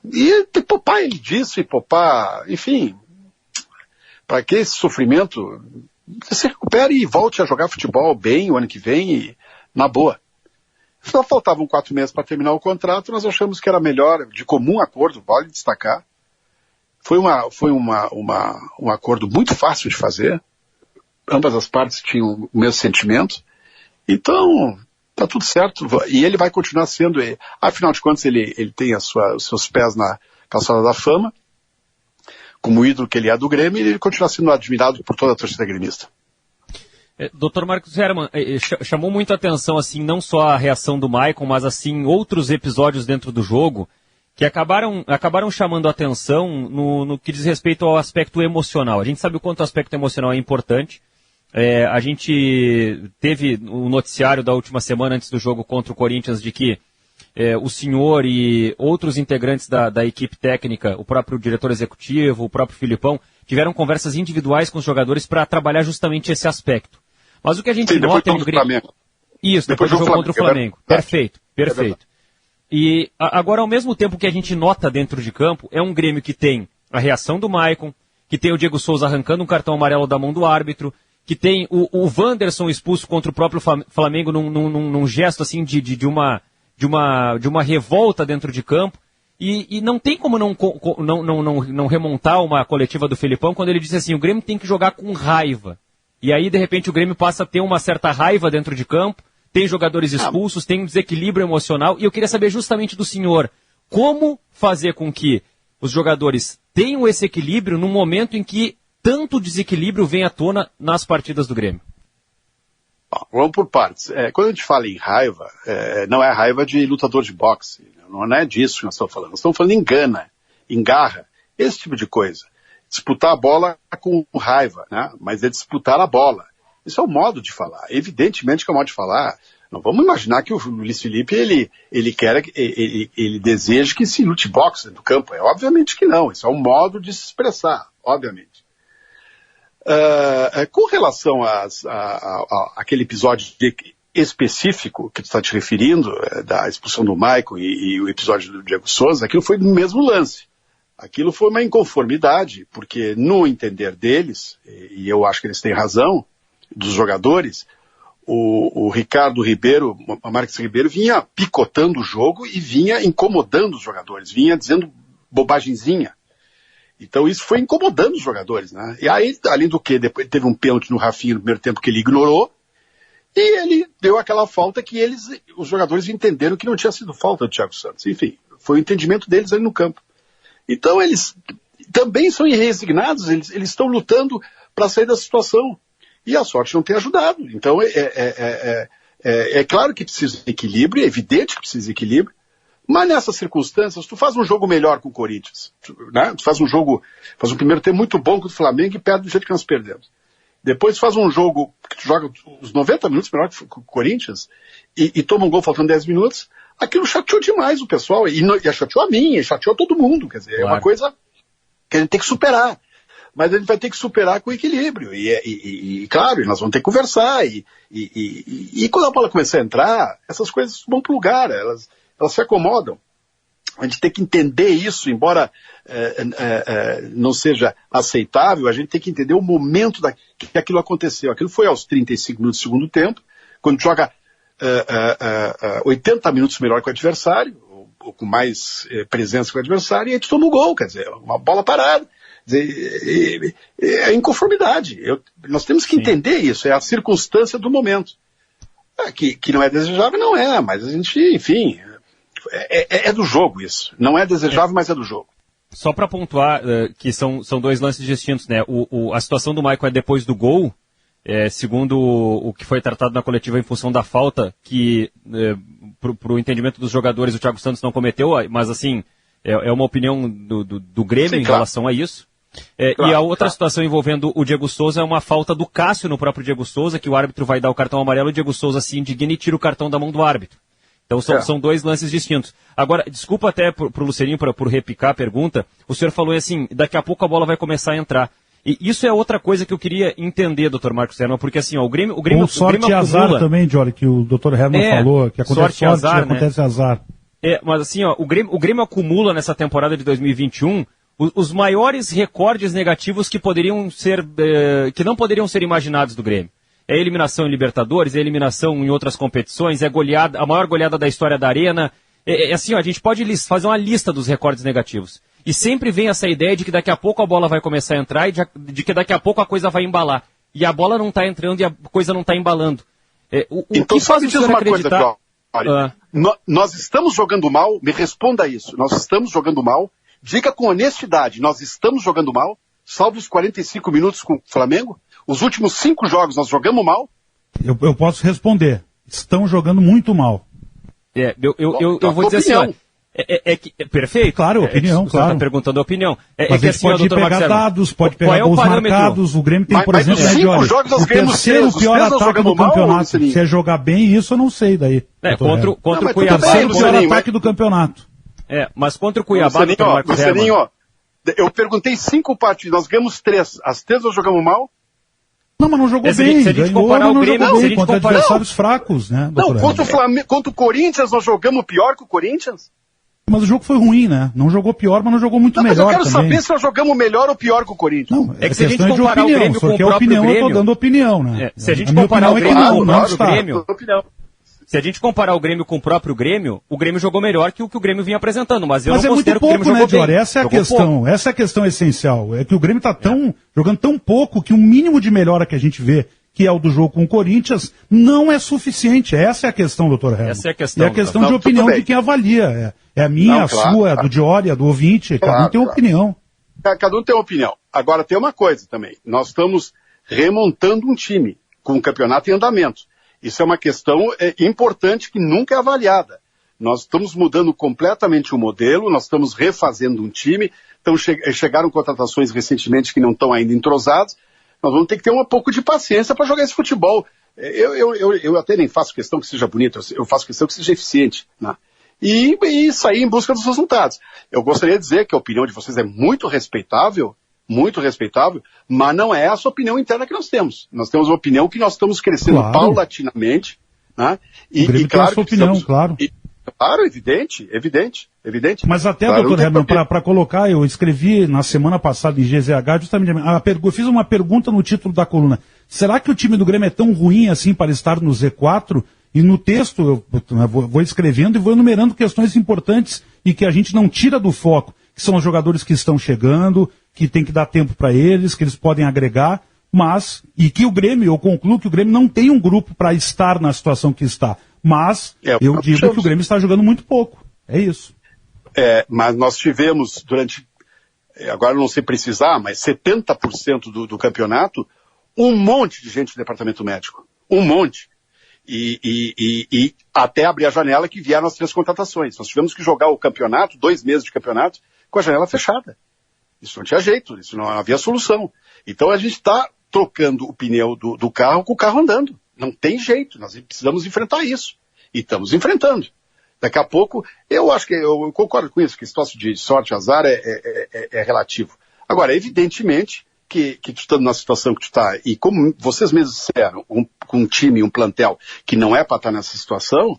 poupar ele disso, e poupar, enfim, para que esse sofrimento se recupere e volte a jogar futebol bem o ano que vem, e na boa. Só faltavam 4 meses para terminar o contrato, nós achamos que era melhor, de comum acordo, vale destacar. Foi um acordo muito fácil de fazer, ambas as partes tinham o mesmo sentimento, então está tudo certo, e ele vai continuar sendo, afinal de contas ele tem os seus pés na calçada da fama, como ídolo que ele é do Grêmio, e ele continua sendo admirado por toda a torcida gremista. Dr. Marcos Hermann, chamou muito a atenção, assim, não só a reação do Maicon, mas, assim, outros episódios dentro do jogo que acabaram chamando a atenção no que diz respeito ao aspecto emocional. A gente sabe o quanto o aspecto emocional é importante. A gente teve o noticiário da última semana antes do jogo contra o Corinthians de que o senhor e outros integrantes da equipe técnica, o próprio diretor executivo, o próprio Filipão, tiveram conversas individuais com os jogadores para trabalhar justamente esse aspecto. Mas o que a gente nota é um Grêmio... Isso, depois do jogo contra o Flamengo. Perfeito. E agora, ao mesmo tempo que a gente nota dentro de campo, é um Grêmio que tem a reação do Maicon, que tem o Diego Souza arrancando um cartão amarelo da mão do árbitro, que tem o Wanderson expulso contra o próprio Flamengo num gesto assim de uma revolta dentro de campo. E não tem como não remontar uma coletiva do Felipão quando ele disse assim, o Grêmio tem que jogar com raiva. E aí, de repente, o Grêmio passa a ter uma certa raiva dentro de campo, tem jogadores expulsos, tem um desequilíbrio emocional, e eu queria saber justamente do senhor, como fazer com que os jogadores tenham esse equilíbrio no momento em que tanto desequilíbrio vem à tona nas partidas do Grêmio? Vamos por partes. Quando a gente fala em raiva, não é raiva de lutador de boxe, não é disso que nós estamos falando. Nós estamos falando em gana, em garra, esse tipo de coisa. Disputar a bola com raiva, né? Mas é disputar a bola. Isso é o modo de falar. Evidentemente que é o modo de falar. Não vamos imaginar que o Luiz Felipe, ele deseja que se lute boxe no campo. Obviamente que não. Isso é um modo de se expressar, obviamente. Com relação àquele episódio específico que tu está te referindo, da expulsão do Maicon e o episódio do Diego Souza, aquilo foi no mesmo lance. Aquilo foi uma inconformidade, porque no entender deles, e eu acho que eles têm razão, dos jogadores, o Ricardo Ribeiro, o Marques Ribeiro, vinha picotando o jogo e vinha incomodando os jogadores, vinha dizendo bobagenzinha. Então isso foi incomodando os jogadores, né? E aí, além do que, depois teve um pênalti no Rafinha no primeiro tempo que ele ignorou, e ele deu aquela falta que os jogadores entenderam que não tinha sido falta do Thiago Santos. Enfim, foi o entendimento deles ali no campo. Então eles também são irresignados, eles estão lutando para sair da situação. E a sorte não tem ajudado. Então é claro que precisa de equilíbrio, é evidente que precisa de equilíbrio, mas nessas circunstâncias, tu faz um jogo melhor com o Corinthians. Né? Tu faz um primeiro tempo muito bom com o Flamengo e perde do jeito que nós perdemos. Depois tu faz um jogo que tu joga os 90 minutos melhor que o Corinthians e toma um gol faltando 10 minutos, aquilo chateou demais o pessoal, e chateou a mim, e chateou todo mundo, quer dizer, claro. É uma coisa que a gente tem que superar, mas a gente vai ter que superar com equilíbrio, e claro, nós vamos ter que conversar, e quando a bola começar a entrar, essas coisas vão para o lugar, elas se acomodam. A gente tem que entender isso, embora não seja aceitável, a gente tem que entender o momento que aquilo aconteceu. Aquilo foi aos 35 minutos do segundo tempo, quando joga 80 minutos melhor que o adversário, ou com mais presença que o adversário, e a gente toma um gol, quer dizer, uma bola parada. Quer dizer, é inconformidade. Nós temos que entender isso, é a circunstância do momento. Que não é desejável, não é, mas a gente, enfim, é do jogo isso. Não é desejável, mas é do jogo. Só para pontuar que são dois lances distintos, né? A situação do Maicon é depois do gol, segundo o que foi tratado na coletiva em função da falta, que para o entendimento dos jogadores o Thiago Santos não cometeu, mas assim, é uma opinião do Grêmio em relação a isso. Claro, e a outra situação envolvendo o Diego Souza é uma falta do Cássio no próprio Diego Souza, que o árbitro vai dar o cartão amarelo, o Diego Souza se indigna e tira o cartão da mão do árbitro. Então são dois lances distintos. Agora, desculpa até pro Lucianinho por repicar a pergunta, o senhor falou assim, daqui a pouco a bola vai começar a entrar. E isso é outra coisa que eu queria entender, Dr. Marcos Herman, porque assim, o Grêmio sorte e azar também, Jory, que o Dr. Herman falou, que acontece sorte e azar, acontece azar. Mas assim, o Grêmio acumula nessa temporada de 2021 os maiores recordes negativos que não poderiam ser imaginados do Grêmio. É eliminação em Libertadores, é eliminação em outras competições, é a maior goleada da história da Arena. Assim, a gente pode fazer uma lista dos recordes negativos. E sempre vem essa ideia de que daqui a pouco a bola vai começar a entrar e de que daqui a pouco a coisa vai embalar. E a bola não está entrando e a coisa não está embalando. Então só me diz uma coisa, Jory. Nós estamos jogando mal, me responda isso. Nós estamos jogando mal. Diga com honestidade, nós estamos jogando mal, salvo os 45 minutos com o Flamengo? Os últimos 5 jogos nós jogamos mal? Eu posso responder. Estão jogando muito mal. Eu vou dizer opinião. Assim, perfeito. Claro, opinião, você claro. Está perguntando a opinião. Mas a gente pode pegar dados, pode pegar gols marcados. O Grêmio tem, por exemplo, os 5 jogos nós ganhamos 3. O pior ataque do campeonato. Se é jogar bem, isso eu não sei daí. Contra o Cuiabá. O pior ataque do campeonato. Mas contra o Cuiabá, Lucianinho, eu perguntei 5 partidas, nós ganhamos 3. As 3 nós jogamos mal? Não, mas não jogou bem. Se a gente comparar o Grêmio, contra adversários fracos, né? Não, contra o Corinthians nós jogamos pior que o Corinthians? Mas o jogo foi ruim, né? Não jogou pior, mas não jogou muito melhor também. Mas eu quero saber se nós jogamos melhor ou pior que o Corinthians. Não, é que se a gente comparar o Grêmio com o próprio Grêmio... Eu tô dando opinião, né? Se a gente comparar o Grêmio com o próprio Grêmio... Se a gente comparar o Grêmio com o próprio Grêmio, o Grêmio jogou melhor que o Grêmio vinha apresentando, mas eu não considero que o Grêmio jogou bem. Essa é a questão, essa é a questão essencial. É que o Grêmio tá jogando tão pouco que o mínimo de melhora que a gente vê, que é o do jogo com o Corinthians, não é suficiente. Essa é a questão, doutor Herman. Essa é a questão. E a questão de opinião de quem avalia. É a minha, a sua, a do Diori, a do ouvinte. Cada um tem opinião. Cada um tem opinião. Agora, tem uma coisa também. Nós estamos remontando um time com o campeonato em andamento. Isso é uma questão importante que nunca é avaliada. Nós estamos mudando completamente o modelo, nós estamos refazendo um time, então chegaram contratações recentemente que não estão ainda entrosadas. Nós vamos ter que ter um pouco de paciência para jogar esse futebol. Eu até nem faço questão que seja bonito, eu faço questão que seja eficiente, né? E sair em busca dos resultados. Eu gostaria de dizer que a opinião de vocês é muito respeitável, mas não é essa opinião interna que nós temos. Nós temos uma opinião que nós estamos crescendo paulatinamente, né? E claro, sua opinião, claro. Claro, evidente. Mas até, claro, doutor Herman, para colocar, eu escrevi na semana passada em GZH, justamente, eu fiz uma pergunta no título da coluna. Será que o time do Grêmio é tão ruim assim para estar no Z4? E no texto, eu vou escrevendo e vou enumerando questões importantes e que a gente não tira do foco, que são os jogadores que estão chegando, que tem que dar tempo para eles, que eles podem agregar, e que o Grêmio, eu concluo que o Grêmio não tem um grupo para estar na situação que está. Mas eu digo que o Grêmio está jogando muito pouco. É isso. Mas nós tivemos agora eu não sei precisar, mas 70% do campeonato, um monte de gente do departamento médico. Um monte. E até abrir a janela que vieram as 3 contratações. Nós tivemos que jogar o campeonato, 2 meses de campeonato, com a janela fechada. Isso não tinha jeito, isso não havia solução. Então a gente está trocando o pneu do carro com o carro andando. Não tem jeito, nós precisamos enfrentar isso. E estamos enfrentando. Daqui a pouco, eu acho que, eu concordo com isso, que esse troço de sorte, azar é relativo. Agora, evidentemente, que tu estando na situação que tu está, e como vocês mesmos disseram, com um time, um plantel que não é para estar nessa situação,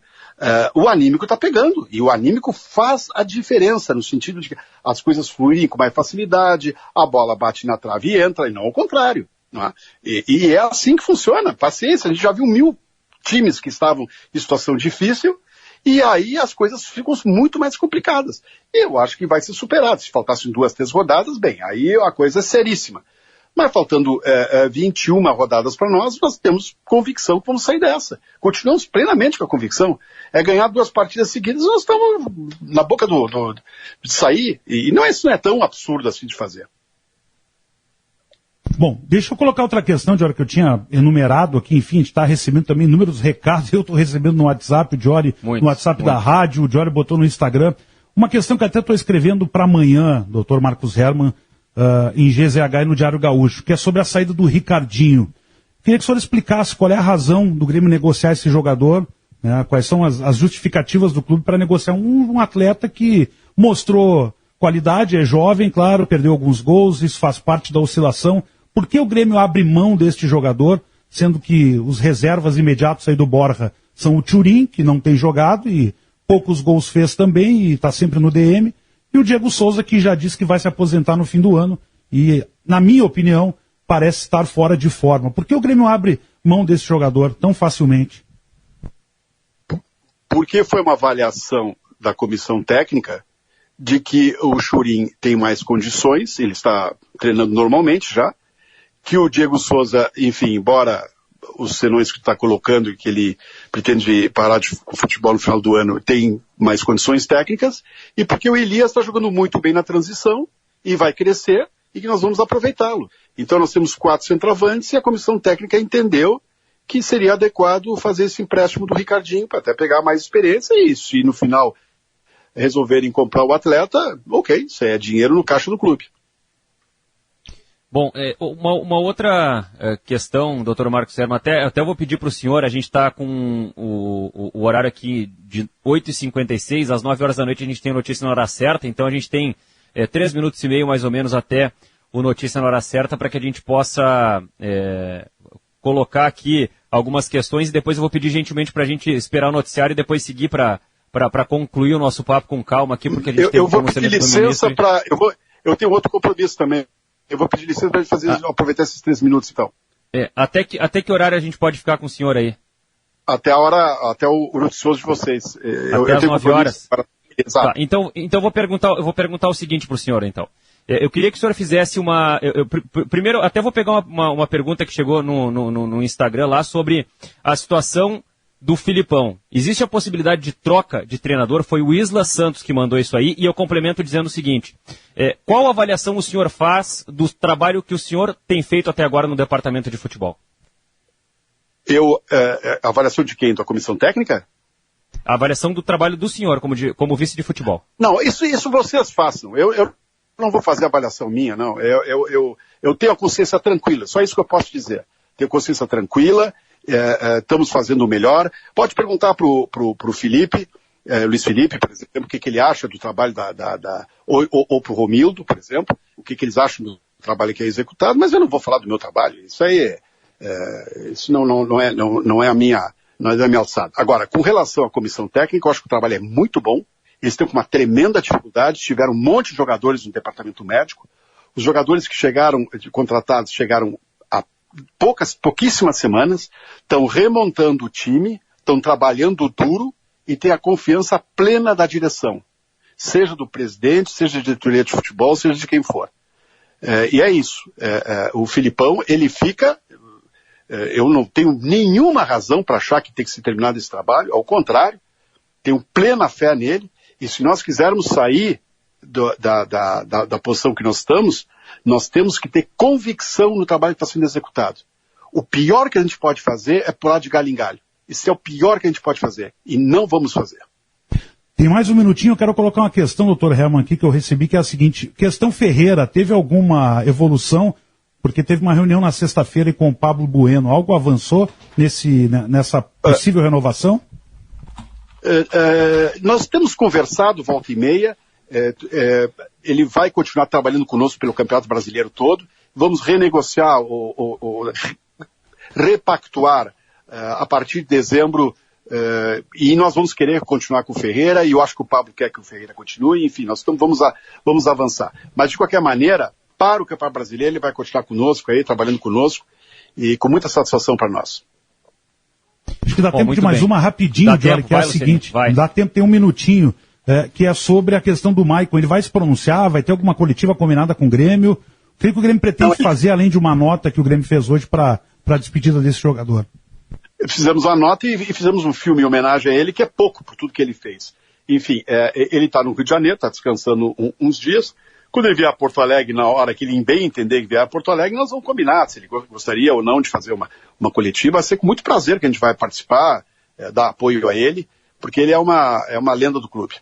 o anímico está pegando. E o anímico faz a diferença, no sentido de que as coisas fluírem com mais facilidade, a bola bate na trave e entra, e não ao contrário. Não é? E é assim que funciona. Paciência, a gente já viu 1000 times que estavam em situação difícil, e aí as coisas ficam muito mais complicadas. E eu acho que vai ser superado. Se faltassem 2, 3 rodadas, bem, aí a coisa é seríssima. Mas faltando 21 rodadas para nós temos convicção que vamos sair dessa. Continuamos plenamente com a convicção. Ganhar 2 partidas seguidas, nós estamos na boca de sair. E isso não é tão absurdo assim de fazer. Bom, deixa eu colocar outra questão, de hora que eu tinha enumerado aqui, enfim, a gente está recebendo também inúmeros recados, eu estou recebendo no WhatsApp, o Diori no WhatsApp da rádio, o Diori botou no Instagram. Uma questão que até estou escrevendo para amanhã, doutor Marcos Herman, em GZH e no Diário Gaúcho, que é sobre a saída do Ricardinho. Queria que o senhor explicasse qual é a razão do Grêmio negociar esse jogador, né, quais são as justificativas do clube para negociar um atleta que mostrou qualidade, é jovem, claro, perdeu alguns gols, isso faz parte da oscilação. Por que o Grêmio abre mão deste jogador, sendo que os reservas imediatos aí do Borja são o Thurin, que não tem jogado e poucos gols fez também e está sempre no DM, e o Diego Souza, que já disse que vai se aposentar no fim do ano e, na minha opinião, parece estar fora de forma. Por que o Grêmio abre mão desse jogador tão facilmente? Porque foi uma avaliação da comissão técnica de que o Thurin tem mais condições, ele está treinando normalmente já, que o Diego Souza, enfim, embora os senões que está colocando e que ele pretende parar de futebol no final do ano, tem mais condições técnicas, e porque o Elias está jogando muito bem na transição e vai crescer e que nós vamos aproveitá-lo. Então nós temos 4 centroavantes e a comissão técnica entendeu que seria adequado fazer esse empréstimo do Ricardinho para até pegar mais experiência e isso. E no final resolverem comprar o atleta, ok, isso é dinheiro no caixa do clube. Bom, uma outra questão, doutor Marcos Herman, até vou pedir para o senhor, a gente está com o horário aqui de 8h56, às 9 horas da noite a gente tem notícia na hora certa, então a gente tem 3 minutos e meio mais ou menos até o notícia na hora certa para que a gente possa colocar aqui algumas questões e depois eu vou pedir gentilmente para a gente esperar o noticiário e depois seguir para para concluir o nosso papo com calma aqui, porque a gente tem eu vou pedir licença para... Eu tenho outro compromisso também. Eu vou pedir licença para aproveitar esses 3 minutos, então. Até que horário a gente pode ficar com o senhor aí? Até o noticioso de vocês. Até às 9 horas? Exato. Tá, então eu vou perguntar o seguinte para o senhor, então. Eu queria que o senhor fizesse uma... primeiro, até vou pegar uma pergunta que chegou no Instagram lá sobre a situação do Filipão. Existe a possibilidade de troca de treinador? Foi o Isla Santos que mandou isso aí, e eu complemento dizendo o seguinte: qual avaliação o senhor faz do trabalho que o senhor tem feito até agora no departamento de futebol? Avaliação de quem? Da comissão técnica? A avaliação do trabalho do senhor como vice de futebol. Não, isso vocês façam. Eu não vou fazer avaliação minha, não. Eu tenho a consciência tranquila, só isso que eu posso dizer. Tenho consciência tranquila, estamos fazendo o melhor. Pode perguntar pro Felipe, Luiz Felipe, por exemplo, o que ele acha do trabalho ou pro Romildo, por exemplo, o que eles acham do trabalho que é executado, mas eu não vou falar do meu trabalho. Isso aí isso não é a minha alçada. Agora, com relação à comissão técnica, eu acho que o trabalho é muito bom. Eles estão com uma tremenda dificuldade, tiveram um monte de jogadores no departamento médico. Os jogadores que contratados chegaram há pouquíssimas semanas, estão remontando o time, estão trabalhando duro e têm a confiança plena da direção, seja do presidente, seja da diretoria de futebol, seja de quem for. E é isso. O Filipão, ele fica... eu não tenho nenhuma razão para achar que tem que ser terminado esse trabalho, ao contrário, tenho plena fé nele, e se nós quisermos sair da posição que nós estamos, nós temos que ter convicção no trabalho que está sendo executado. O pior que a gente pode fazer é pular de galho em galho. Isso é o pior que a gente pode fazer, e não vamos fazer. Tem mais um minutinho, eu quero colocar uma questão, doutor Herman, aqui, que eu recebi, que é a seguinte: questão Ferreira, teve alguma evolução? Porque teve uma reunião na sexta-feira com o Pablo Bueno. Algo avançou nessa possível renovação? Nós temos conversado volta e meia. Ele vai continuar trabalhando conosco pelo Campeonato Brasileiro todo. Vamos renegociar, repactuar a partir de dezembro. E nós vamos querer continuar com o Ferreira, e eu acho que o Pablo quer que o Ferreira continue. Enfim, vamos avançar. Mas, de qualquer maneira, para o Campeonato Brasileiro, ele vai continuar conosco aí, trabalhando conosco, e com muita satisfação para nós. Acho que dá tempo de mais uma rapidinho, Diori, que é a seguinte, dá tempo, tem um minutinho, que é sobre a questão do Maicon. Ele vai se pronunciar, vai ter alguma coletiva combinada com o Grêmio? O que o Grêmio pretende fazer, além de uma nota que o Grêmio fez hoje para a despedida desse jogador? Fizemos uma nota e fizemos um filme em homenagem a ele, que é pouco por tudo que ele fez. Enfim, ele está no Rio de Janeiro, está descansando uns dias. Quando ele vier a Porto Alegre, na hora que ele bem entender que vier a Porto Alegre, nós vamos combinar se ele gostaria ou não de fazer uma coletiva. Vai ser com muito prazer que a gente vai participar, dar apoio a ele, porque ele é uma lenda do clube.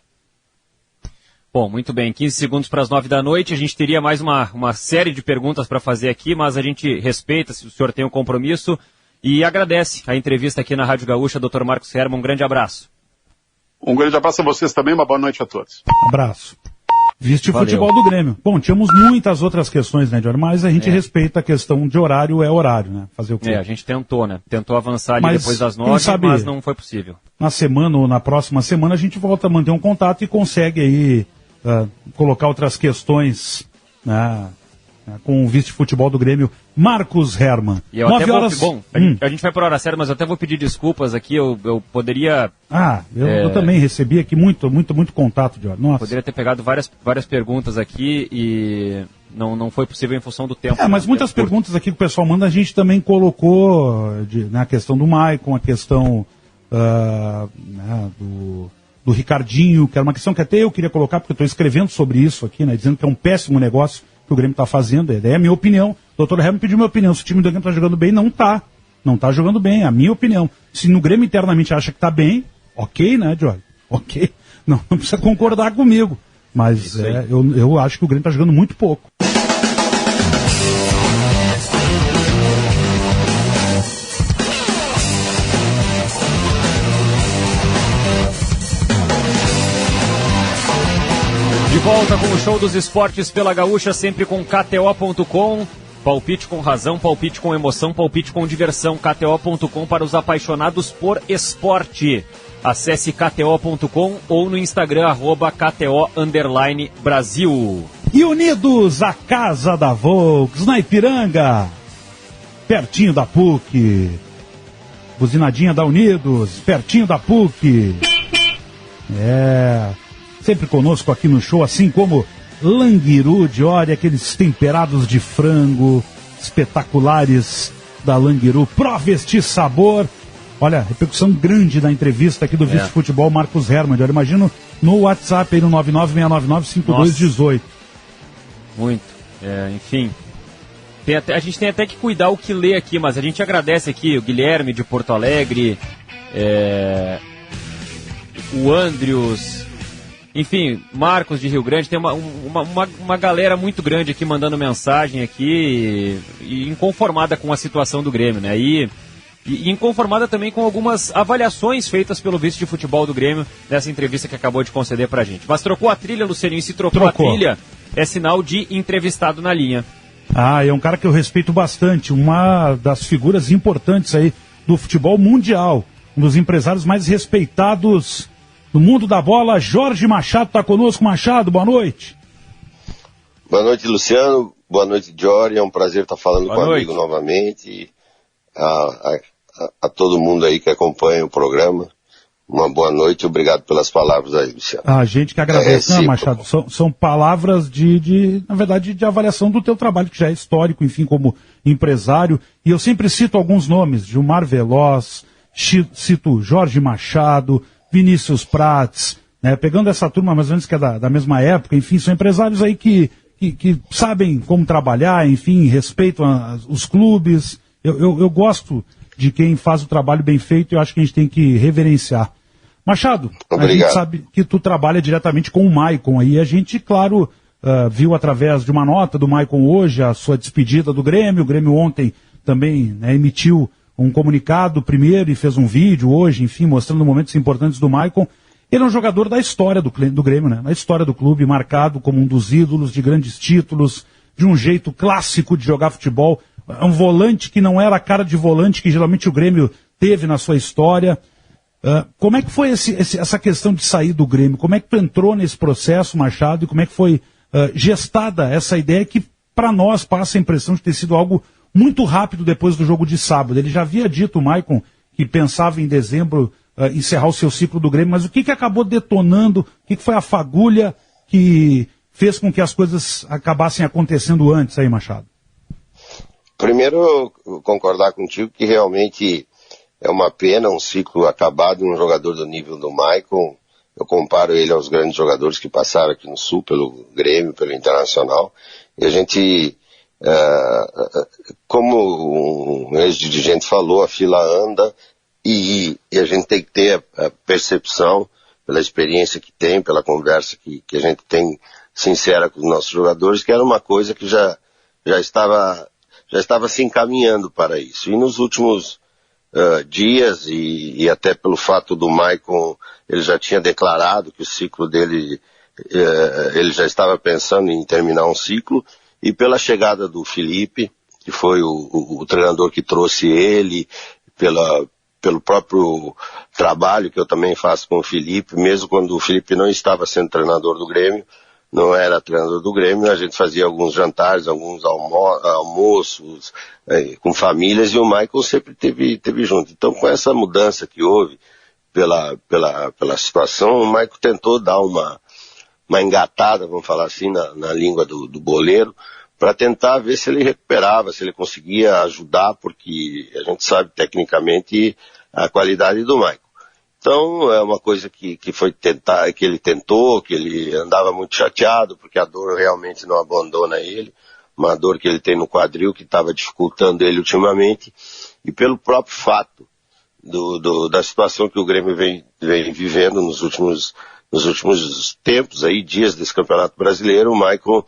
Bom, muito bem, 15 segundos para as 9 da noite, a gente teria mais uma série de perguntas para fazer aqui, mas a gente respeita se o senhor tem um compromisso e agradece a entrevista aqui na Rádio Gaúcha, Dr. Marcos Herman. Um grande abraço. Um grande abraço a vocês também, uma boa noite a todos. Abraço. Viste futebol do Grêmio. Bom, tínhamos muitas outras questões, né, Diori? Mas a gente respeita a questão de horário, horário, né? Fazer o quê? A gente tentou, né? Tentou avançar ali depois das 9, mas não foi possível. Na semana ou na próxima semana a gente volta a manter um contato e consegue aí colocar outras questões, né, com o vice-futebol do Grêmio, Marcos Herman. E eu 9 horas... a gente vai por hora certa, mas eu até vou pedir desculpas aqui, eu poderia... Eu também recebi aqui muito contato, Diori. Nossa. Poderia ter pegado várias perguntas aqui e não foi possível em função do tempo. Mas muitas perguntas aqui que o pessoal manda, a gente também colocou na questão do Maicon, a questão do Ricardinho, que era uma questão que até eu queria colocar, porque eu estou escrevendo sobre isso aqui, né, dizendo que é um péssimo negócio que o Grêmio está fazendo. É a minha opinião. O Dr. Herman pediu minha opinião. Se o time do Grêmio está jogando bem, não está jogando bem, é a minha opinião. Se no Grêmio internamente acha que está bem, ok, né, Diori? Ok. Não precisa concordar comigo. Mas eu acho que o Grêmio está jogando muito pouco. De volta com o Show dos Esportes pela Gaúcha, sempre com KTO.com. Palpite com razão, palpite com emoção, palpite com diversão. KTO.com para os apaixonados por esporte. Acesse KTO.com ou no Instagram, @KTO_Brasil. E Unidos, a casa da Volks, na Ipiranga, pertinho da PUC. Buzinadinha da Unidos, pertinho da PUC. Sempre conosco aqui no show, assim como Languiru Diori, aqueles temperados de frango espetaculares da Languiru. Prove este sabor. Olha, repercussão grande da entrevista aqui do vice-futebol Marcos Hermann. Eu imagino no WhatsApp aí no 996995218. Muito. Enfim. A gente tem até que cuidar o que lê aqui, mas a gente agradece aqui o Guilherme de Porto Alegre, o Andrius, enfim, Marcos de Rio Grande. Tem uma galera muito grande aqui mandando mensagem aqui e inconformada com a situação do Grêmio, né? E inconformada também com algumas avaliações feitas pelo vice de futebol do Grêmio nessa entrevista que acabou de conceder pra gente. Mas trocou a trilha, Lucianinho, e se trocou a trilha, é sinal de entrevistado na linha. É um cara que eu respeito bastante, uma das figuras importantes aí do futebol mundial, um dos empresários mais respeitados no mundo da bola. Jorge Machado está conosco. Machado, boa noite. Boa noite, Luciano. Boa noite, Diori. É um prazer estar falando com o amigo novamente. A todo mundo aí que acompanha o programa, uma boa noite, obrigado pelas palavras aí, Luciano. A gente que agradece, né, Machado? São palavras na verdade, de avaliação do teu trabalho, que já é histórico, enfim, como empresário. E eu sempre cito alguns nomes: Gilmar Veloz, cito Jorge Machado, Vinícius Prats, né? Pegando essa turma mais ou menos que é da mesma época, enfim, são empresários aí que sabem como trabalhar, enfim, respeitam os clubes. Eu gosto de quem faz o trabalho bem feito e eu acho que a gente tem que reverenciar. Machado, obrigado. A gente sabe que tu trabalha diretamente com o Maicon aí. A gente, claro, viu através de uma nota do Maicon hoje a sua despedida do Grêmio. O Grêmio ontem também, né, emitiu um comunicado primeiro e fez um vídeo hoje, enfim, mostrando momentos importantes do Maicon. Ele é um jogador da história do Grêmio, né? Da história do clube, marcado como um dos ídolos de grandes títulos, de um jeito clássico de jogar futebol. Um volante que não era a cara de volante que geralmente o Grêmio teve na sua história. Como é que foi essa questão de sair do Grêmio? Como é que tu entrou nesse processo, Machado, e como é que foi gestada essa ideia que, para nós, passa a impressão de ter sido algo muito rápido depois do jogo de sábado? Ele já havia dito, o Maicon, que pensava em dezembro encerrar o seu ciclo do Grêmio, mas o que acabou detonando? O que foi a fagulha que fez com que as coisas acabassem acontecendo antes aí, Machado? Primeiro, concordar contigo que realmente é uma pena um ciclo acabado em um jogador do nível do Maicon. Eu comparo ele aos grandes jogadores que passaram aqui no Sul, pelo Grêmio, pelo Internacional. E a gente, como um ex-dirigente falou, a fila anda e a gente tem que ter a percepção, pela experiência que tem, pela conversa que a gente tem sincera com os nossos jogadores, que era uma coisa que já estava se encaminhando para isso. E nos últimos dias, e até pelo fato do Maicon, ele já tinha declarado que o ciclo dele, ele já estava pensando em terminar um ciclo, e pela chegada do Felipe, que foi o treinador que trouxe ele, pelo próprio trabalho que eu também faço com o Felipe, mesmo quando o Felipe não estava sendo treinador do Grêmio, não era treinador do Grêmio, a gente fazia alguns jantares, alguns almoços com famílias, e o Maicon sempre teve junto. Então, com essa mudança que houve pela situação, o Maicon tentou dar uma engatada, vamos falar assim, na língua do boleiro, para tentar ver se ele recuperava, se ele conseguia ajudar, porque a gente sabe tecnicamente a qualidade do Maicon. Então, é uma coisa que ele tentou, que ele andava muito chateado, porque a dor realmente não abandona ele, uma dor que ele tem no quadril, que estava dificultando ele ultimamente, e pelo próprio fato da situação que o Grêmio vem vivendo nos últimos tempos, aí, dias desse Campeonato Brasileiro, o Maicon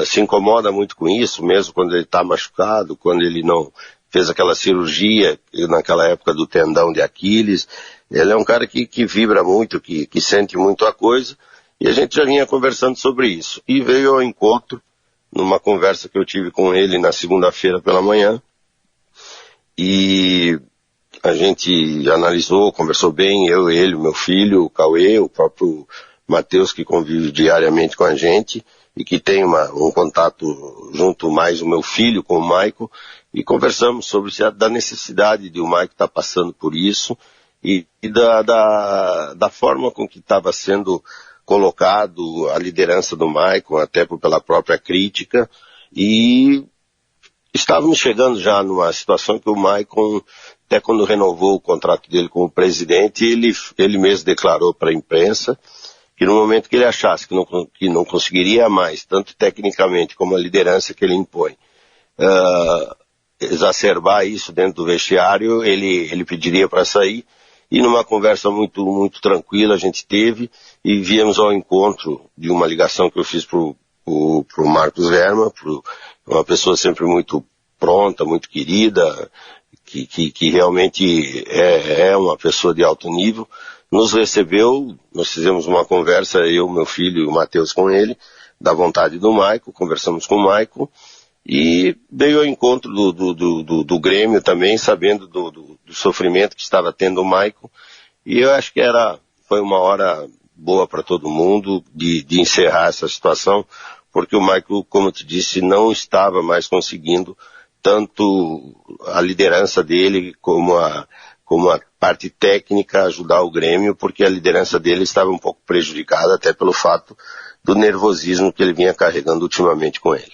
se incomoda muito com isso, mesmo quando ele está machucado, quando ele não fez aquela cirurgia naquela época do tendão de Aquiles. Ele é um cara que vibra muito, que sente muito a coisa, e a gente já vinha conversando sobre isso. E veio ao encontro numa conversa que eu tive com ele na segunda-feira pela manhã, e a gente analisou, conversou bem, eu, ele, o meu filho, o Cauê, o próprio Matheus, que convive diariamente com a gente e que tem um contato junto mais o meu filho com o Maicon, e conversamos sobre da necessidade de o Maicon estar passando por isso e da forma com que estava sendo colocado a liderança do Maicon, até pela própria crítica, e estávamos chegando já numa situação que o Maicon, até quando renovou o contrato dele como presidente, ele mesmo declarou para a imprensa que no momento que ele achasse que não conseguiria mais, tanto tecnicamente como a liderança que ele impõe, exacerbar isso dentro do vestiário, ele pediria para sair, e numa conversa muito, muito tranquila a gente teve, e viemos ao encontro de uma ligação que eu fiz pro Marcos Verma, uma pessoa sempre muito pronta, muito querida, que realmente é uma pessoa de alto nível. Nos recebeu, nós fizemos uma conversa, eu, meu filho e o Matheus com ele, da vontade do Maicon, conversamos com o Maicon, e veio ao encontro do Grêmio também, sabendo do sofrimento que estava tendo o Maicon, e eu acho que foi uma hora boa para todo mundo de encerrar essa situação, porque o Maicon, como eu te disse, não estava mais conseguindo tanto a liderança dele como a parte técnica ajudar o Grêmio, porque a liderança dele estava um pouco prejudicada até pelo fato do nervosismo que ele vinha carregando ultimamente com ele.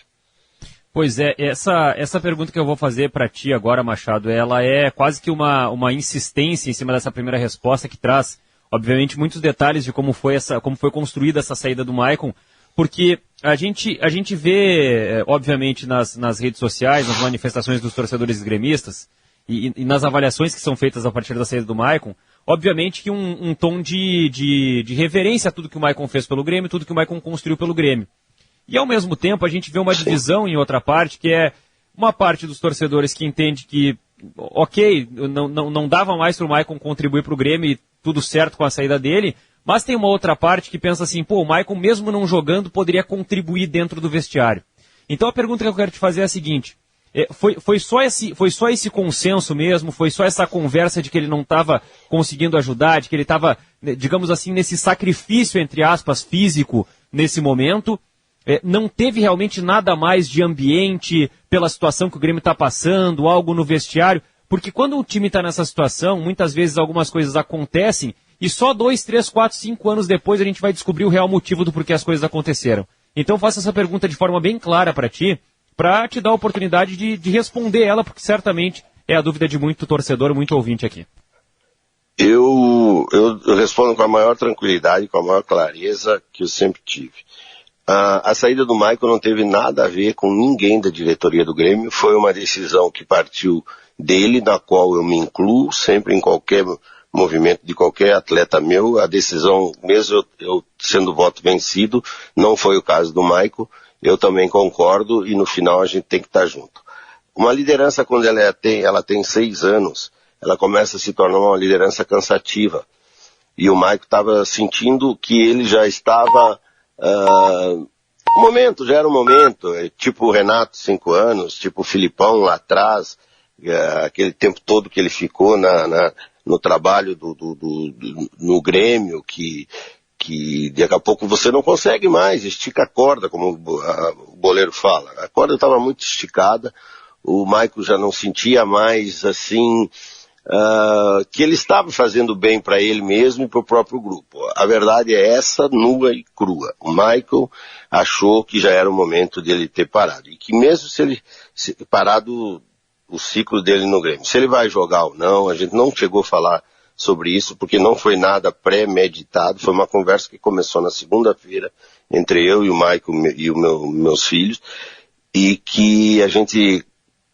Pois é, essa pergunta que eu vou fazer para ti agora, Machado, ela é quase que uma insistência em cima dessa primeira resposta, que traz, obviamente, muitos detalhes de como foi construída essa saída do Maicon, porque a gente vê, obviamente, nas redes sociais, nas manifestações dos torcedores gremistas, e nas avaliações que são feitas a partir da saída do Maicon, obviamente que um tom de reverência a tudo que o Maicon fez pelo Grêmio, tudo que o Maicon construiu pelo Grêmio. E ao mesmo tempo a gente vê uma divisão em outra parte, que é uma parte dos torcedores que entende que, ok, não dava mais para o Maicon contribuir para o Grêmio e tudo certo com a saída dele, mas tem uma outra parte que pensa assim, o Maicon mesmo não jogando poderia contribuir dentro do vestiário. Então a pergunta que eu quero te fazer é a seguinte: foi só esse consenso mesmo, foi só essa conversa de que ele não estava conseguindo ajudar, de que ele estava, digamos assim, nesse sacrifício, entre aspas, físico nesse momento? Não teve realmente nada mais de ambiente pela situação que o Grêmio está passando, algo no vestiário? Porque quando o time está nessa situação, muitas vezes algumas coisas acontecem e só 2, 3, 4, 5 anos depois a gente vai descobrir o real motivo do porquê as coisas aconteceram. Então eu faço essa pergunta de forma bem clara para ti, para te dar a oportunidade de responder ela, porque certamente é a dúvida de muito torcedor, muito ouvinte aqui. Eu respondo com a maior tranquilidade, com a maior clareza que eu sempre tive. A saída do Maicon não teve nada a ver com ninguém da diretoria do Grêmio, foi uma decisão que partiu dele, na qual eu me incluo sempre em qualquer movimento de qualquer atleta meu. A decisão, mesmo eu sendo voto vencido, não foi o caso do Maicon, eu também concordo, e no final a gente tem que estar junto. Uma liderança, quando ela tem 6 anos, ela começa a se tornar uma liderança cansativa, e o Maicon estava sentindo que ele já estava... já era um momento, tipo o Renato, 5 anos, tipo o Filipão lá atrás, aquele tempo todo que ele ficou no trabalho no Grêmio, que daqui a pouco você não consegue mais, estica a corda, como o boleiro fala. A corda estava muito esticada, o Maicon já não sentia mais assim... que ele estava fazendo bem para ele mesmo e para o próprio grupo. A verdade é essa, nua e crua. O Maicon achou que já era o momento dele ter parado. E que mesmo se ele parado o ciclo dele no Grêmio, se ele vai jogar ou não, a gente não chegou a falar sobre isso, porque não foi nada pré-meditado, foi uma conversa que começou na segunda-feira entre eu e o Maicon e meus filhos, e que a gente...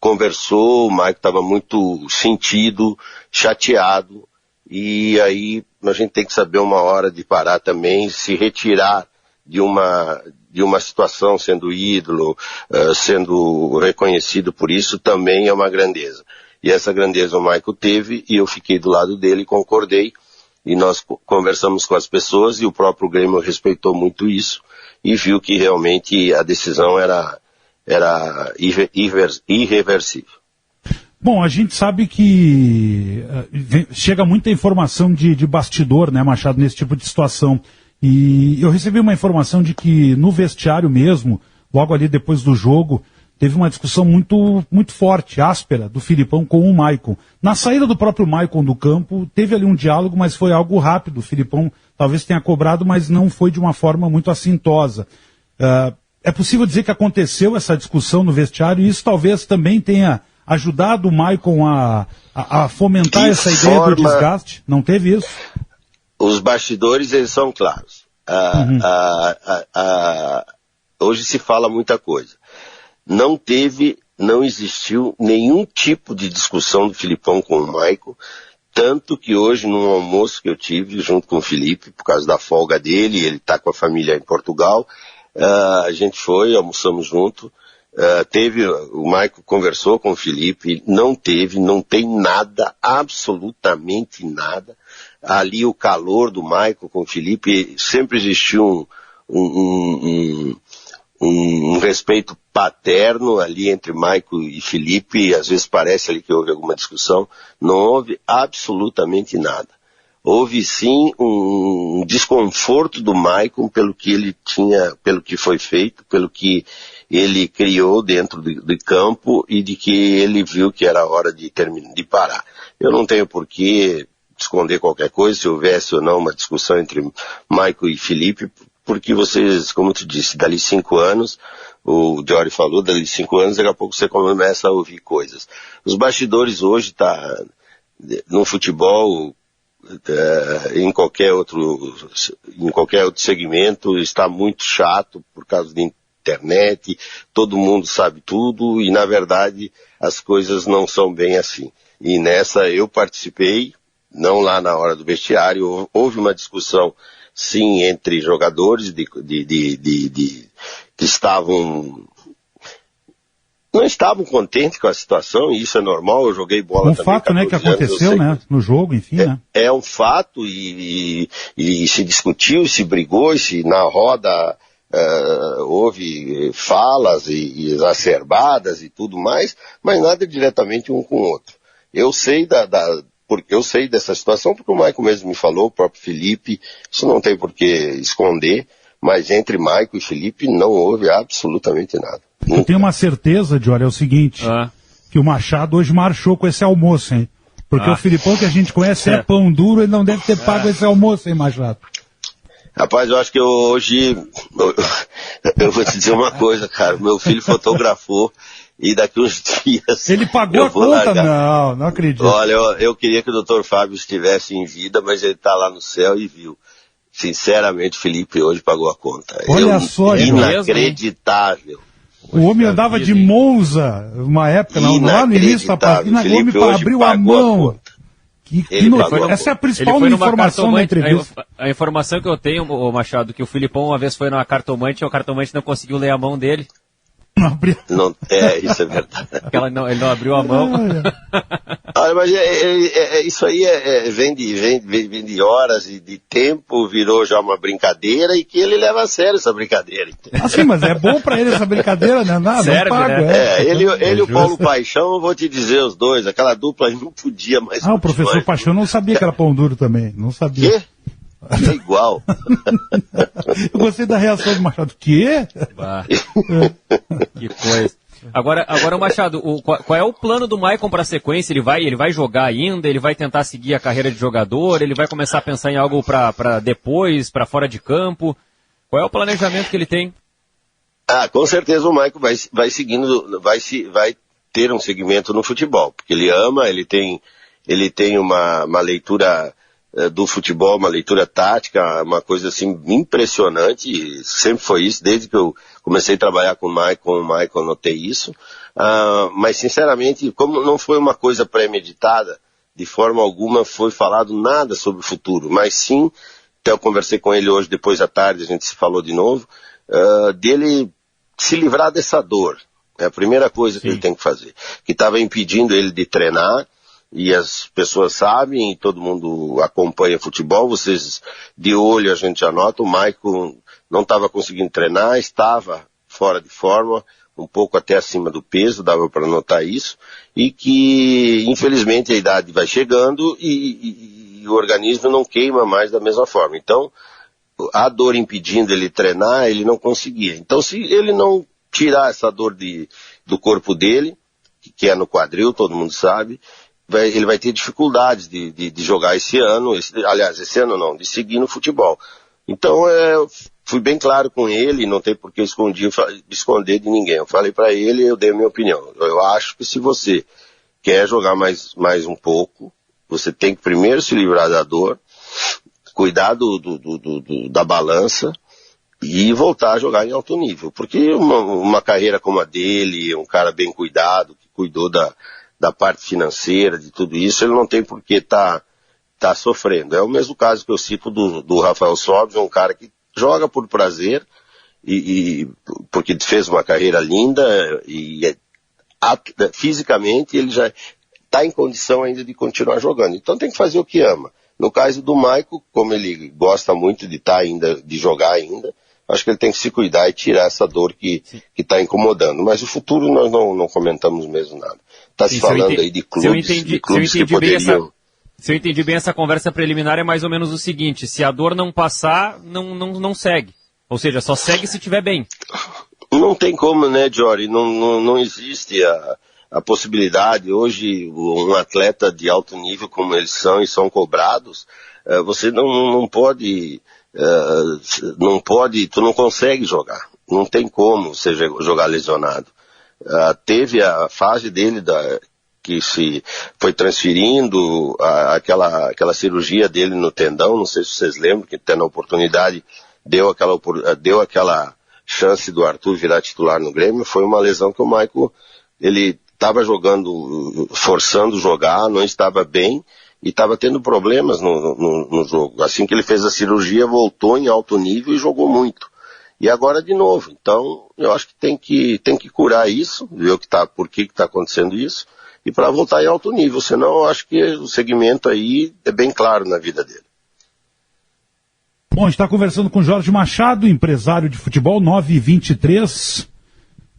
conversou, o Maicon estava muito sentido, chateado, e aí a gente tem que saber uma hora de parar também, se retirar de uma situação, sendo ídolo, sendo reconhecido por isso, também é uma grandeza. E essa grandeza o Maicon teve, e eu fiquei do lado dele, concordei, e nós conversamos com as pessoas, e o próprio Grêmio respeitou muito isso, e viu que realmente a decisão era irreversível. Bom, a gente sabe que chega muita informação de bastidor, né, Machado, nesse tipo de situação. E eu recebi uma informação de que no vestiário mesmo, logo ali depois do jogo, teve uma discussão muito, muito forte, áspera, do Filipão com o Maicon. Na saída do próprio Maicon do campo, teve ali um diálogo, mas foi algo rápido. O Filipão talvez tenha cobrado, mas não foi de uma forma muito assintosa. É possível dizer que aconteceu essa discussão no vestiário e isso talvez também tenha ajudado o Maicon a fomentar essa ideia do desgaste? Não teve isso? Os bastidores, eles são claros. Hoje se fala muita coisa. Não existiu nenhum tipo de discussão do Filipão com o Maicon, tanto que hoje, num almoço que eu tive junto com o Felipe, por causa da folga dele, ele está com a família em Portugal, a gente almoçamos junto, o Maicon conversou com o Felipe, não tem nada, absolutamente nada. Ali o calor do Maicon com o Felipe, sempre existiu um respeito paterno ali entre Maicon e Felipe, às vezes parece ali que houve alguma discussão, não houve absolutamente nada. Houve sim um desconforto do Maicon pelo que ele tinha, pelo que foi feito, pelo que ele criou dentro do campo e de que ele viu que era hora de parar. Eu não tenho por que esconder qualquer coisa, se houvesse ou não uma discussão entre Maicon e Felipe, porque vocês, como tu disse, dali 5 anos, o Diori falou, dali 5 anos, daqui a pouco você começa a ouvir coisas. Os bastidores hoje no futebol, em qualquer outro segmento, está muito chato por causa de internet, todo mundo sabe tudo e na verdade as coisas não são bem assim. E nessa eu participei, não lá na hora do vestiário, houve uma discussão sim entre jogadores que não estavam contentes com a situação, e isso é normal, eu joguei bola também. Um fato, né, que aconteceu, né, no jogo, enfim, né? É um fato e se discutiu, se brigou, se na roda houve falas e exacerbadas e tudo mais, mas nada diretamente um com o outro. Eu sei porque eu sei dessa situação, porque o Maicon mesmo me falou, o próprio Felipe, isso não tem por que esconder, mas entre Maicon e Felipe não houve absolutamente nada. Eu tenho uma certeza, Diori, é o seguinte, que o Machado hoje marchou com esse almoço, hein? Porque o Filipão que a gente conhece é pão duro, ele não deve ter pago esse almoço, hein, Machado? Rapaz, eu acho que hoje, eu vou te dizer uma coisa, cara, meu filho fotografou e daqui uns dias... Ele pagou a conta? Não acredito. Olha, eu queria que o Dr. Fábio estivesse em vida, mas ele está lá no céu e viu. Sinceramente, o Felipe hoje pagou a conta. Olha só, inacreditável. O homem andava de Monza, uma época, lá no início da partida, o homem abriu a mão. Essa é a principal informação da entrevista. A informação que eu tenho, Machado, que o Filipão uma vez foi na cartomante e o cartomante não conseguiu ler a mão dele. Isso é verdade. Ele não abriu a mão. Olha, mas isso aí vem de horas e de tempo, virou já uma brincadeira e que ele leva a sério essa brincadeira. Sim, mas é bom pra ele essa brincadeira, né? Nada, serve, não paga, né? Ele e o Paulo Paixão, eu vou te dizer os dois, aquela dupla aí não podia mais. O professor Paixão não sabia que era pão duro também, não sabia. Quê? É igual. Eu gostei da reação do Machado. Quê? Que coisa. Agora Machado, qual é o plano do Maicon para a sequência? Ele vai jogar ainda? Ele vai tentar seguir a carreira de jogador? Ele vai começar a pensar em algo para depois, para fora de campo? Qual é o planejamento que ele tem? Com certeza o Maicon vai seguindo, vai ter um segmento no futebol, porque ele ama, ele tem uma leitura do futebol, uma leitura tática, uma coisa assim impressionante, e sempre foi isso, desde que eu comecei a trabalhar com o Maicon notei isso, mas sinceramente, como não foi uma coisa premeditada, de forma alguma foi falado nada sobre o futuro, mas sim, até eu conversei com ele hoje, depois da tarde, a gente se falou de novo, dele se livrar dessa dor, é a primeira coisa que ele tem que fazer, que estava impedindo ele de treinar, e as pessoas sabem, e todo mundo acompanha futebol, vocês de olho a gente anota, o Maicon não estava conseguindo treinar, estava fora de forma, um pouco até acima do peso, dava para notar isso, e que infelizmente a idade vai chegando e o organismo não queima mais da mesma forma. Então, a dor impedindo ele treinar, ele não conseguia. Então, se ele não tirar essa dor do corpo dele, que é no quadril, todo mundo sabe, ele vai ter dificuldades de jogar esse ano, esse ano não, de seguir no futebol. Então, fui bem claro com ele, não tem por que esconder de ninguém. Eu falei para ele, eu dei a minha opinião. Eu acho que se você quer jogar mais um pouco, você tem que primeiro se livrar da dor, cuidar da balança e voltar a jogar em alto nível. Porque uma carreira como a dele, um cara bem cuidado, que cuidou da parte financeira, de tudo isso, ele não tem por que tá sofrendo. É o mesmo caso que eu cito do Rafael Sobis, um cara que joga por prazer, porque fez uma carreira linda, e fisicamente ele já está em condição ainda de continuar jogando. Então tem que fazer o que ama. No caso do Maico, como ele gosta muito de jogar ainda, acho que ele tem que se cuidar e tirar essa dor que está incomodando. Mas o futuro nós não comentamos mesmo nada. Está se falando aí de clubes, que poderiam... Se eu entendi bem essa conversa preliminar, é mais ou menos o seguinte: se a dor não passar, não segue. Ou seja, só segue se estiver bem. Não tem como, né, Jory? Não existe a possibilidade. Hoje, um atleta de alto nível como eles são e são cobrados, você não pode, tu não consegue jogar. Não tem como você jogar lesionado. Teve a fase dele que se foi transferindo, aquela cirurgia dele no tendão, não sei se vocês lembram, que tendo a oportunidade deu aquela chance do Arthur virar titular no Grêmio. Foi uma lesão que o Maico, ele estava jogando, forçando jogar, não estava bem e estava tendo problemas no jogo. Assim que ele fez a cirurgia, voltou em alto nível e jogou muito. E agora de novo. Então, eu acho que tem que curar isso, ver por que está acontecendo isso, e para voltar em alto nível. Senão, eu acho que o segmento aí é bem claro na vida dele. Bom, a gente está conversando com Jorge Machado, empresário de futebol, 9h23.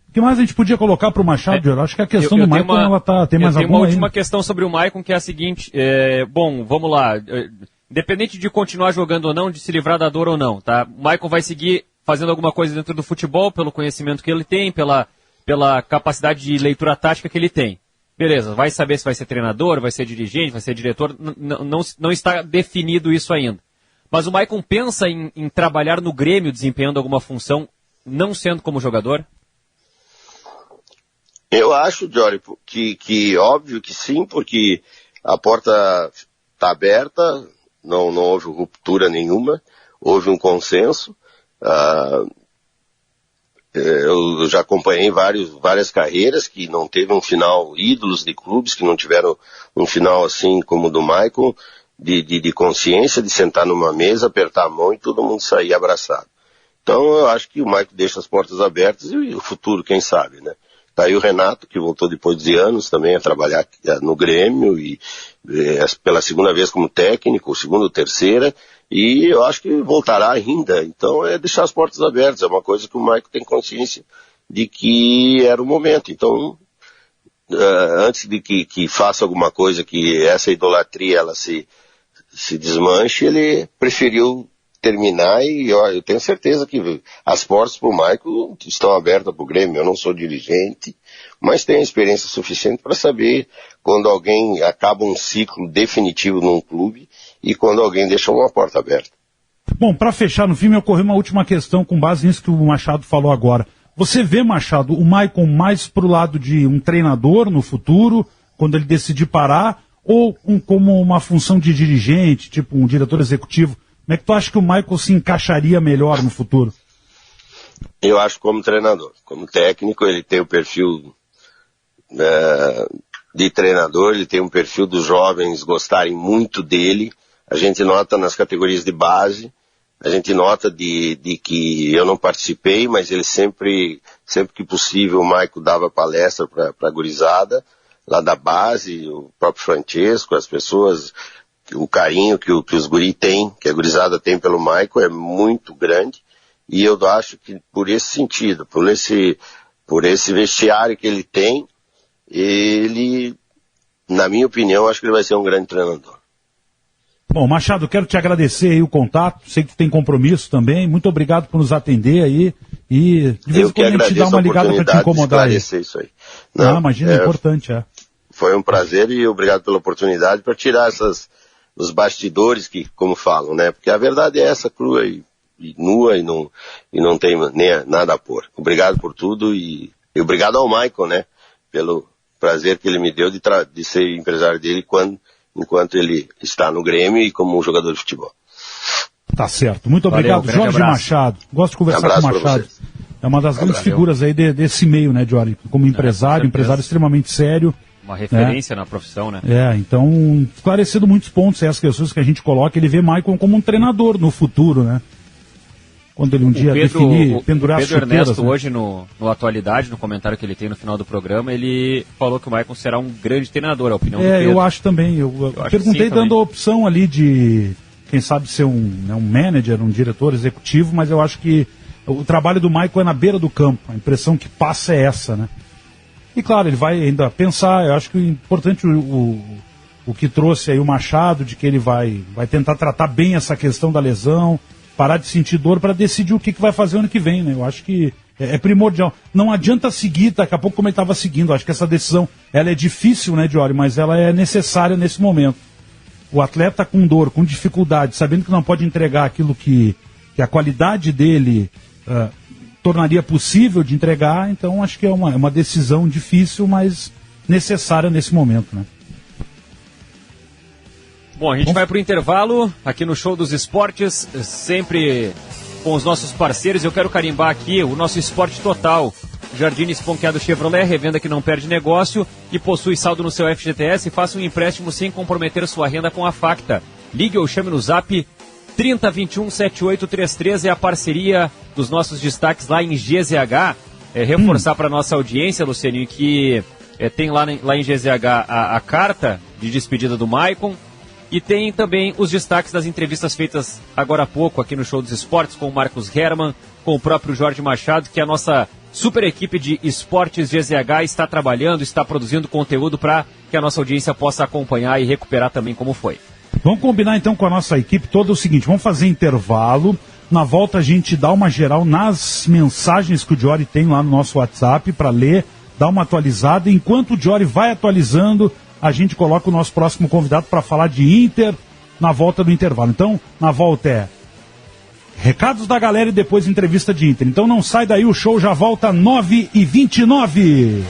O que mais a gente podia colocar para o Machado, Jorge? Acho que a questão do Maicon, tem mais alguma aí? Tem uma última questão sobre o Maicon, que é a seguinte. Bom, vamos lá. Independente de continuar jogando ou não, de se livrar da dor ou não, tá? O Maicon vai seguir fazendo alguma coisa dentro do futebol, pelo conhecimento que ele tem, pela capacidade de leitura tática que ele tem. Beleza, vai saber se vai ser treinador, vai ser dirigente, vai ser diretor, não está definido isso ainda. Mas o Maicon pensa em trabalhar no Grêmio, desempenhando alguma função, não sendo como jogador? Eu acho, Jory, que óbvio que sim, porque a porta está aberta, não houve ruptura nenhuma, houve um consenso. Eu já acompanhei várias carreiras que não teve um final, ídolos de clubes que não tiveram um final assim como o do Maicon, de consciência, de sentar numa mesa, apertar a mão e todo mundo sair abraçado. Então eu acho que o Maicon deixa as portas abertas e o futuro, quem sabe, né? Tá aí o Renato, que voltou depois de anos também a trabalhar no Grêmio e pela segunda vez como técnico, segunda ou terceira, e eu acho que voltará ainda. Então é deixar as portas abertas, é uma coisa que o Maicon tem consciência de que era o momento. Então, antes de que faça alguma coisa, que essa idolatria ela se desmanche, ele preferiu terminar e eu tenho certeza que as portas para o Maicon estão abertas para o Grêmio. Eu não sou dirigente, mas tenho experiência suficiente para saber quando alguém acaba um ciclo definitivo num clube e quando alguém deixa uma porta aberta. Bom, para fechar no fim, me ocorreu uma última questão com base nisso que o Machado falou agora. Você vê, Machado, o Maicon mais para o lado de um treinador no futuro, quando ele decidir parar, ou como uma função de dirigente, tipo um diretor executivo? Como é que tu acha que o Maicon se encaixaria melhor no futuro? Eu acho como treinador. Como técnico, ele tem o perfil de treinador, ele tem um perfil dos jovens gostarem muito dele. A gente nota nas categorias de base, a gente nota de que eu não participei, mas ele sempre que possível, o Maicon dava palestra para a gurizada, lá da base, o próprio Francesco, as pessoas... O carinho que os guri têm, que a gurizada tem pelo Maicon é muito grande, e eu acho que por esse sentido, por esse por esse vestiário que ele tem, ele, na minha opinião, acho que ele vai ser um grande treinador. Bom, Machado, quero te agradecer aí o contato, sei que tu tem compromisso também, muito obrigado por nos atender aí, e de vez em quando a gente dá uma ligada para te incomodar aí. Isso aí. Não, imagina, é importante, Foi um prazer e obrigado pela oportunidade para tirar os bastidores que, como falam, né? Porque a verdade é essa, crua e nua e não tem nem nada a pôr. Obrigado por tudo e obrigado ao Michael, né? Pelo prazer que ele me deu de ser empresário dele enquanto ele está no Grêmio e como um jogador de futebol. Tá certo. Muito obrigado, Valeu, Jorge Machado. Gosto de conversar com o Machado. É uma das grandes figuras aí desse meio, né, Jorge? Como empresário extremamente sério. Uma referência na profissão, né? Então, esclarecendo muitos pontos, as questões que a gente coloca, ele vê Maicon como um treinador no futuro, né? Quando ele um dia pendurar as chuteiras. Pedro Ernesto, hoje no Atualidade, no comentário que ele tem no final do programa, ele falou que o Maicon será um grande treinador, a opinião do Pedro. Eu acho também. Eu perguntei dando a opção ali de, quem sabe, ser um manager, um diretor executivo, mas eu acho que o trabalho do Maicon é na beira do campo. A impressão que passa é essa, né? E claro, ele vai ainda pensar, eu acho que o importante o que trouxe aí o Machado, de que ele vai tentar tratar bem essa questão da lesão, parar de sentir dor para decidir o que vai fazer ano que vem, né? Eu acho que é primordial. Não adianta seguir daqui a pouco como ele estava seguindo. Eu acho que essa decisão, ela é difícil, né, Diori, mas ela é necessária nesse momento. O atleta com dor, com dificuldade, sabendo que não pode entregar aquilo que a qualidade dele tornaria possível de entregar, então acho que é uma decisão difícil, mas necessária nesse momento, né? Bom, a gente vai para o intervalo aqui no Show dos Esportes, sempre com os nossos parceiros. Eu quero carimbar aqui o nosso Esporte Total. Jardim Esponqueado Chevrolet, revenda que não perde negócio e possui saldo no seu FGTS. Faça um empréstimo sem comprometer sua renda com a Facta. Ligue ou chame no Zap 3021-7833, é a parceria dos nossos destaques lá em GZH. Reforçar para nossa audiência, Lucianinho, que tem lá em GZH a carta de despedida do Maicon. E tem também os destaques das entrevistas feitas agora há pouco aqui no Show dos Esportes com o Marcos Herman, com o próprio Jorge Machado, que a nossa super equipe de esportes GZH está trabalhando, está produzindo conteúdo para que a nossa audiência possa acompanhar e recuperar também como foi. Vamos combinar então com a nossa equipe toda o seguinte, vamos fazer intervalo, na volta a gente dá uma geral nas mensagens que o Diori tem lá no nosso WhatsApp para ler, dar uma atualizada, enquanto o Diori vai atualizando, a gente coloca o nosso próximo convidado para falar de Inter na volta do intervalo. Então, na volta recados da galera e depois entrevista de Inter. Então não sai daí, o show já volta 9h29.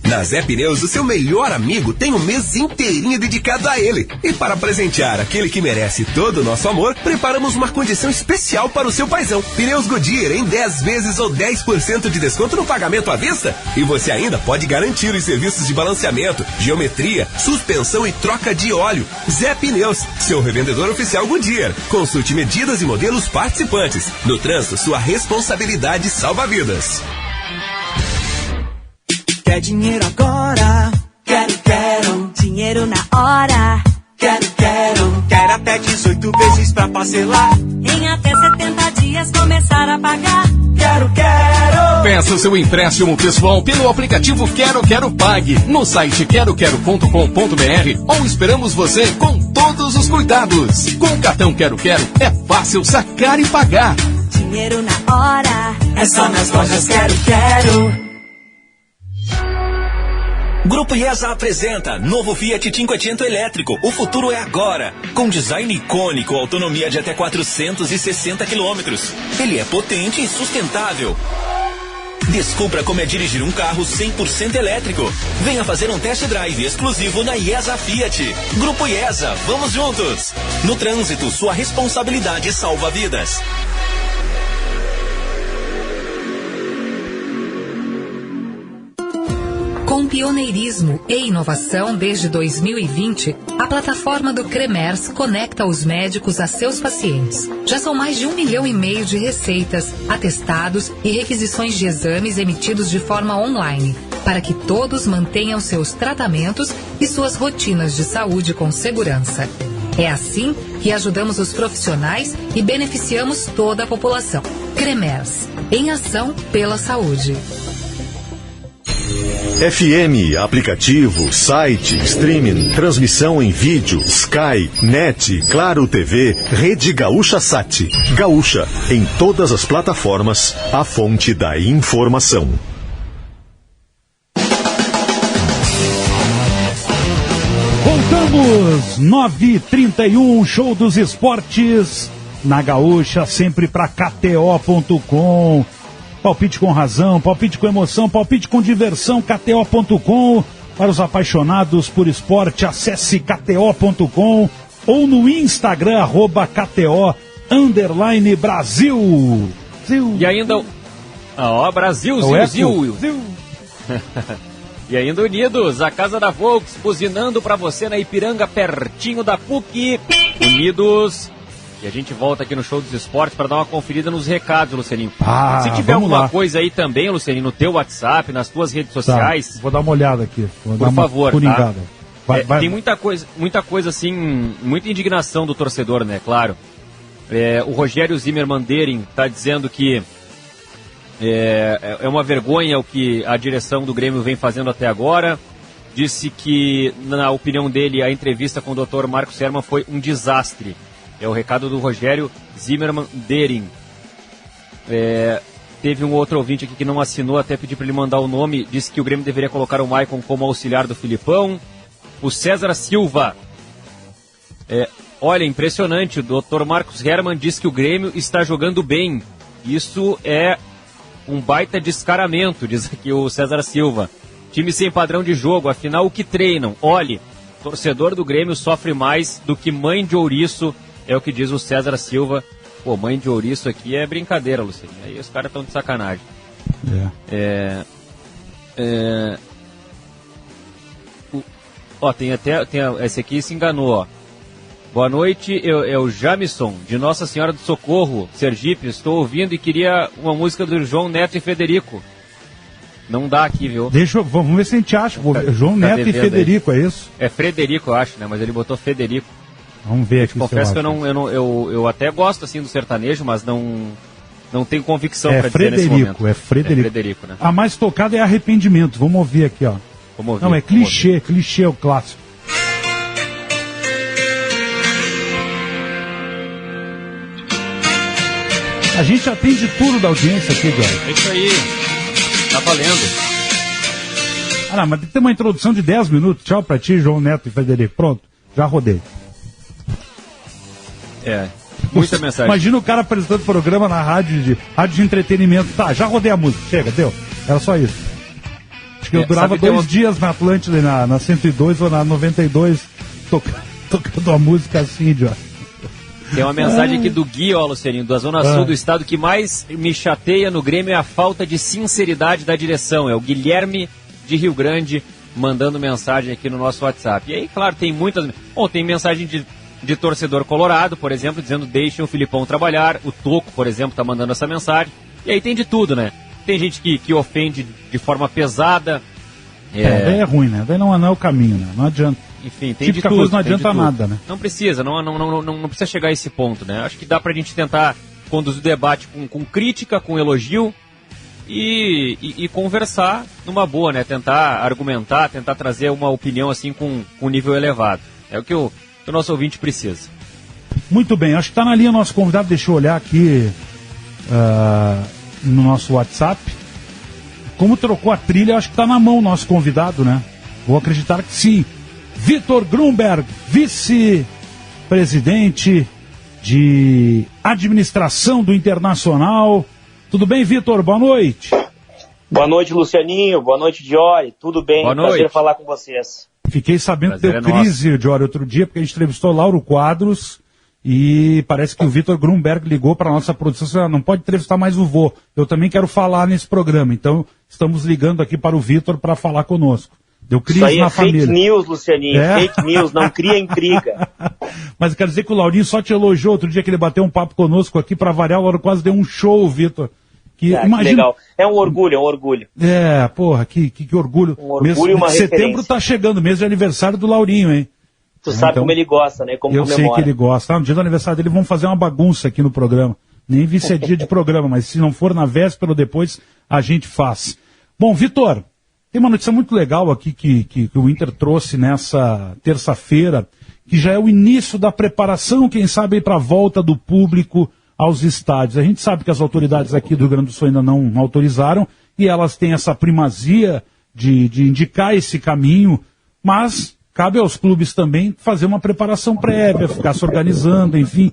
Na Zé Pneus, o seu melhor amigo tem um mês inteirinho dedicado a ele. E para presentear aquele que merece todo o nosso amor, preparamos uma condição especial para o seu paizão. Pneus Goodyear em 10 vezes ou 10% de desconto no pagamento à vista. E você ainda pode garantir os serviços de balanceamento, geometria, suspensão e troca de óleo. Zé Pneus, seu revendedor oficial Goodyear. Consulte medidas e modelos participantes. No trânsito, sua responsabilidade salva vidas. Quer dinheiro agora? Quero. Dinheiro na hora? Quero. Quero até 18 vezes pra parcelar. Em até 70 dias começar a pagar. Quero. Peça seu empréstimo pessoal pelo aplicativo Quero Pague. No site quero.com.br ou esperamos você com todos os cuidados. Com o cartão Quero é fácil sacar e pagar. Dinheiro na hora? É só nas lojas Quero. Grupo IESA apresenta novo Fiat Cinquecento elétrico. O futuro é agora. Com design icônico, autonomia de até 460 quilômetros. Ele é potente e sustentável. Descubra como é dirigir um carro 100% elétrico. Venha fazer um test drive exclusivo na IESA Fiat. Grupo IESA, vamos juntos. No trânsito, sua responsabilidade salva vidas. Com pioneirismo e inovação desde 2020, a plataforma do Cremers conecta os médicos a seus pacientes. Já são mais de 1,5 milhão de receitas, atestados e requisições de exames emitidos de forma online, para que todos mantenham seus tratamentos e suas rotinas de saúde com segurança. É assim e ajudamos os profissionais e beneficiamos toda a população. Cremers, em ação pela saúde. FM, aplicativo, site, streaming, transmissão em vídeo, Sky, Net, Claro TV, Rede Gaúcha Sat. Gaúcha, em todas as plataformas, a fonte da informação. Voltamos, 9h31, show dos esportes na Gaúcha, sempre para KTO.com. Palpite com razão, palpite com emoção, palpite com diversão, KTO.com. Para os apaixonados por esporte, acesse KTO.com ou no Instagram, @KTO_Brasil. E ainda... Brasil, Zil. E ainda Unidos, a casa da Volks, buzinando para você na Ipiranga, pertinho da PUC. Unidos... E a gente volta aqui no Show dos Esportes para dar uma conferida nos recados, Lucianinho. Se tiver alguma coisa aí também, Lucianinho, no teu WhatsApp, nas tuas redes sociais... Tá, vou dar uma olhada aqui. Por favor, tá? Vai. Tem muita coisa assim, muita indignação do torcedor, né? Claro. O Rogério Zimmermann Dering está dizendo que é uma vergonha o que a direção do Grêmio vem fazendo até agora. Disse que, na opinião dele, a entrevista com o Dr. Marcos Herrmann foi um desastre. É o recado do Rogério Zimmermann Dering. Teve um outro ouvinte aqui que não assinou, até pedi para ele mandar o nome. Disse que o Grêmio deveria colocar o Maicon como auxiliar do Filipão. O César Silva. Olha, impressionante. O Dr. Marcos Herrmann diz que o Grêmio está jogando bem. Isso é um baita descaramento, diz aqui o César Silva. Time sem padrão de jogo, afinal o que treinam? Olhe, torcedor do Grêmio sofre mais do que mãe de ouriço. É o que diz o César Silva. Pô, mãe de ouriço aqui é brincadeira, Luciano. Aí os caras estão de sacanagem. Esse aqui se enganou, ó. Boa noite, é o Jamison, de Nossa Senhora do Socorro, Sergipe. Estou ouvindo e queria uma música do João Neto e Federico. Não dá aqui, viu? Vamos ver se a gente acha. João Neto e Federico, é isso? É Frederico, eu acho, né? Mas ele botou Federico. Vamos ver aqui. Confesso que eu até gosto assim do sertanejo, mas não tenho convicção para dizer nesse momento. É Frederico, né? A mais tocada é Arrependimento. Vamos ouvir aqui, ó. Não, é clichê, clichê é o clássico. A gente atende tudo da audiência aqui, Eduardo. É isso aí. Tá valendo. Mas tem que ter uma introdução de 10 minutos. Tchau pra ti, João Neto e Federico. Pronto, já rodei. Muita mensagem. Imagina o cara apresentando programa na rádio de entretenimento. Tá, já rodei a música. Chega, deu. Era só isso. Acho que eu durava 2 dias na Atlântida, na 102 ou na 92, tocando a música assim, ó. Tem uma mensagem aqui do Gui, Lucianinho, da Zona Sul do estado. Que mais me chateia no Grêmio é a falta de sinceridade da direção. É o Guilherme de Rio Grande mandando mensagem aqui no nosso WhatsApp. E aí, claro, tem muitas... tem mensagem de torcedor colorado, por exemplo, dizendo deixem o Filipão trabalhar. O Toco, por exemplo, tá mandando essa mensagem. E aí tem de tudo, né? Tem gente que ofende de forma pesada. Daí é ruim, né? Daí não é o caminho, né? Não adianta. Enfim, tem de tudo. Coisa não adianta nada, né? Não precisa, não precisa chegar a esse ponto, né? Acho que dá pra gente tentar conduzir o debate com crítica, com elogio e conversar numa boa, né? Tentar argumentar, tentar trazer uma opinião assim com nível elevado. É o que o nosso ouvinte precisa. Muito bem, acho que está na linha nosso convidado. Deixa eu olhar aqui no nosso WhatsApp. Como trocou a trilha, acho que está na mão o nosso convidado, né? Vou acreditar que sim. Vitor Grunberg, vice-presidente de administração do Internacional. Tudo bem, Vitor? Boa noite. Boa noite, Lucianinho. Boa noite, Diori. Tudo bem? Boa noite. Prazer falar com vocês. Fiquei sabendo que deu crise, Diori, outro dia, porque a gente entrevistou Lauro Quadros e parece que o Vitor Grunberg ligou para a nossa produção. Não pode entrevistar mais o vô. Eu também quero falar nesse programa. Então, estamos ligando aqui para o Vitor para falar conosco. Deu crise na família. Isso aí é fake news, Lucianinho. Fake news, não cria intriga. Mas quer dizer que o Laurinho só te elogiou outro dia que ele bateu um papo conosco aqui para variar. O Lauro quase deu um show, Vitor. Que legal. É um orgulho. Porra, que orgulho. Um orgulho e uma setembro referência. tá chegando, mês de aniversário do Laurinho, hein? Tu sabe então, como ele gosta, né? Como eu comemora. sei que ele gosta. No dia do aniversário dele, vamos fazer uma bagunça aqui no programa. Nem vi se é dia de programa, mas se não for na véspera ou depois, a gente faz. Bom, Vitor, tem uma notícia muito legal aqui que o Inter trouxe nessa terça-feira, que já é o início da preparação, quem sabe, para a volta do público aos estádios. A gente sabe que as autoridades aqui do Rio Grande do Sul ainda não autorizaram, e elas têm essa primazia de indicar esse caminho, mas cabe aos clubes também fazer uma preparação prévia, ficar se organizando, enfim.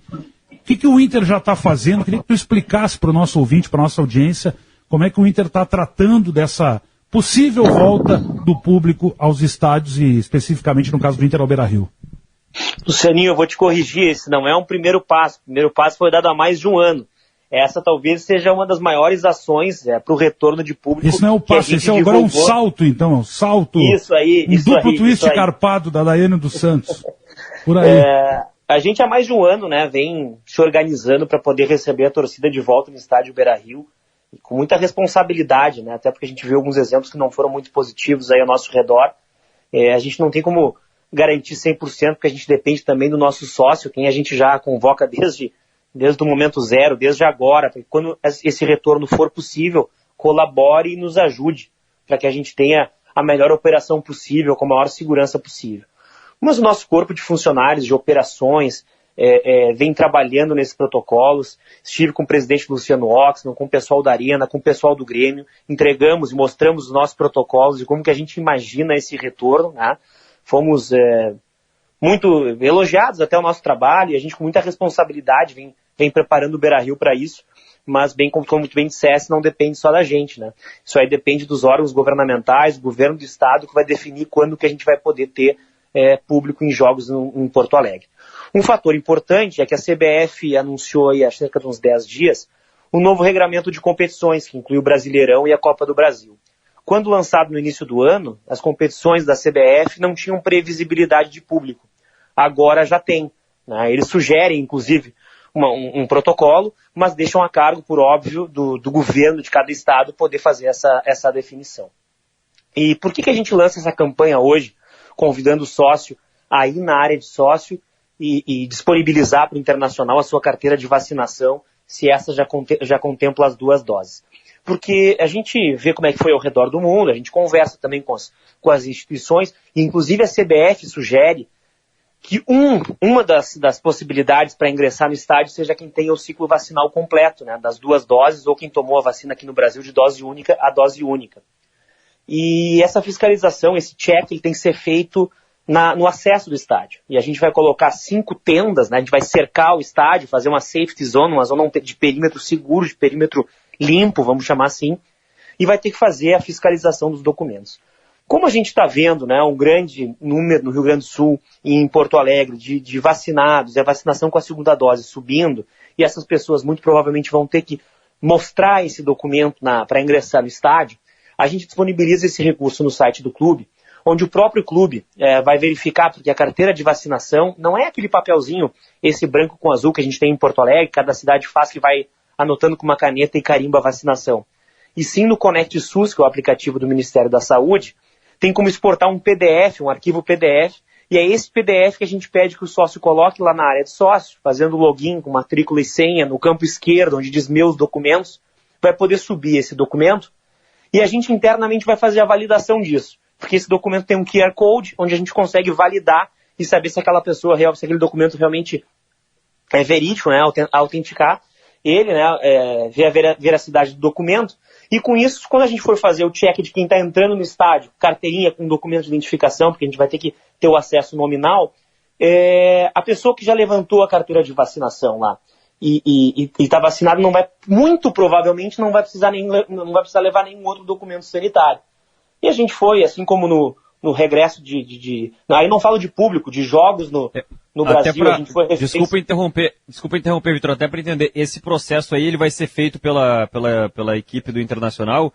O que o Inter já está fazendo? Queria que tu explicasse para o nosso ouvinte, para a nossa audiência, como é que o Inter está tratando dessa possível volta do público aos estádios e especificamente no caso do Inter ao Beira-Rio. Lucianinho, eu vou te corrigir, esse não é um primeiro passo. O primeiro passo foi dado há mais de um ano. Essa talvez seja uma das maiores ações para o retorno de público. Esse não é o passo, esse agora é um salto, então, um salto. Isso aí, um duplo twist carpado da Daiane dos Santos. Por aí. A gente há mais de um ano, né, vem se organizando para poder receber a torcida de volta no estádio Beira-Rio, com muita responsabilidade, né, até porque a gente viu alguns exemplos que não foram muito positivos aí ao nosso redor. A gente não tem como garantir 100%, porque a gente depende também do nosso sócio, quem a gente já convoca desde o momento zero, desde agora, para que quando esse retorno for possível, colabore e nos ajude, para que a gente tenha a melhor operação possível, com a maior segurança possível. Mas o nosso corpo de funcionários, de operações, vem trabalhando nesses protocolos. Estive com o presidente Luciano Oxman, com o pessoal da Arena, com o pessoal do Grêmio, entregamos e mostramos os nossos protocolos e como que a gente imagina esse retorno, né? Fomos muito elogiados até o nosso trabalho e a gente com muita responsabilidade vem preparando o Beira-Rio para isso, mas bem como tu bem disseste, não depende só da gente, né? Isso aí depende dos órgãos governamentais, do governo do estado, que vai definir quando que a gente vai poder ter público em jogos em Porto Alegre. Um fator importante é que a CBF anunciou aí há cerca de uns 10 dias um novo regramento de competições, que inclui o Brasileirão e a Copa do Brasil. Quando lançado no início do ano, as competições da CBF não tinham previsibilidade de público. Agora já tem, né? Eles sugerem, inclusive, um protocolo, mas deixam a cargo, por óbvio, do governo de cada estado poder fazer essa definição. E por que a gente lança essa campanha hoje, convidando o sócio a ir na área de sócio e disponibilizar para o Internacional a sua carteira de vacinação, se essa já contempla as 2 doses? Porque a gente vê como é que foi ao redor do mundo, a gente conversa também com as instituições, e inclusive a CBF sugere que uma das possibilidades para ingressar no estádio seja quem tenha o ciclo vacinal completo, né, das 2 doses, ou quem tomou a vacina aqui no Brasil de dose única a dose única. E essa fiscalização, esse check, ele tem que ser feito no acesso do estádio. E a gente vai colocar 5 tendas, né, a gente vai cercar o estádio, fazer uma safety zone, uma zona de perímetro seguro, de perímetro limpo, vamos chamar assim, e vai ter que fazer a fiscalização dos documentos. Como a gente está vendo, né, um grande número no Rio Grande do Sul e em Porto Alegre de vacinados, e a vacinação com a 2ª dose subindo, e essas pessoas muito provavelmente vão ter que mostrar esse documento para ingressar no estádio, a gente disponibiliza esse recurso no site do clube, onde o próprio clube vai verificar, porque a carteira de vacinação não é aquele papelzinho, esse branco com azul que a gente tem em Porto Alegre, cada cidade faz que vai anotando com uma caneta e carimba a vacinação. E sim no Conect SUS, que é o aplicativo do Ministério da Saúde, tem como exportar um PDF, um arquivo PDF, e é esse PDF que a gente pede que o sócio coloque lá na área de sócio, fazendo login com matrícula e senha no campo esquerdo, onde diz meus documentos, vai poder subir esse documento, e a gente internamente vai fazer a validação disso, porque esse documento tem um QR Code, onde a gente consegue validar e saber se aquela pessoa, se aquele documento realmente é verídico, né, autenticar ele, né, ver a veracidade do documento, e com isso, quando a gente for fazer o check de quem está entrando no estádio, carteirinha com documento de identificação, porque a gente vai ter que ter o acesso nominal, a pessoa que já levantou a carteira de vacinação lá e está vacinado, muito provavelmente não vai precisar levar nenhum outro documento sanitário. E a gente foi, assim como no regresso aí não falo de público, de jogos no Brasil, a gente foi... Desculpa interromper, Vitor, até para entender, esse processo aí ele vai ser feito pela equipe do Internacional,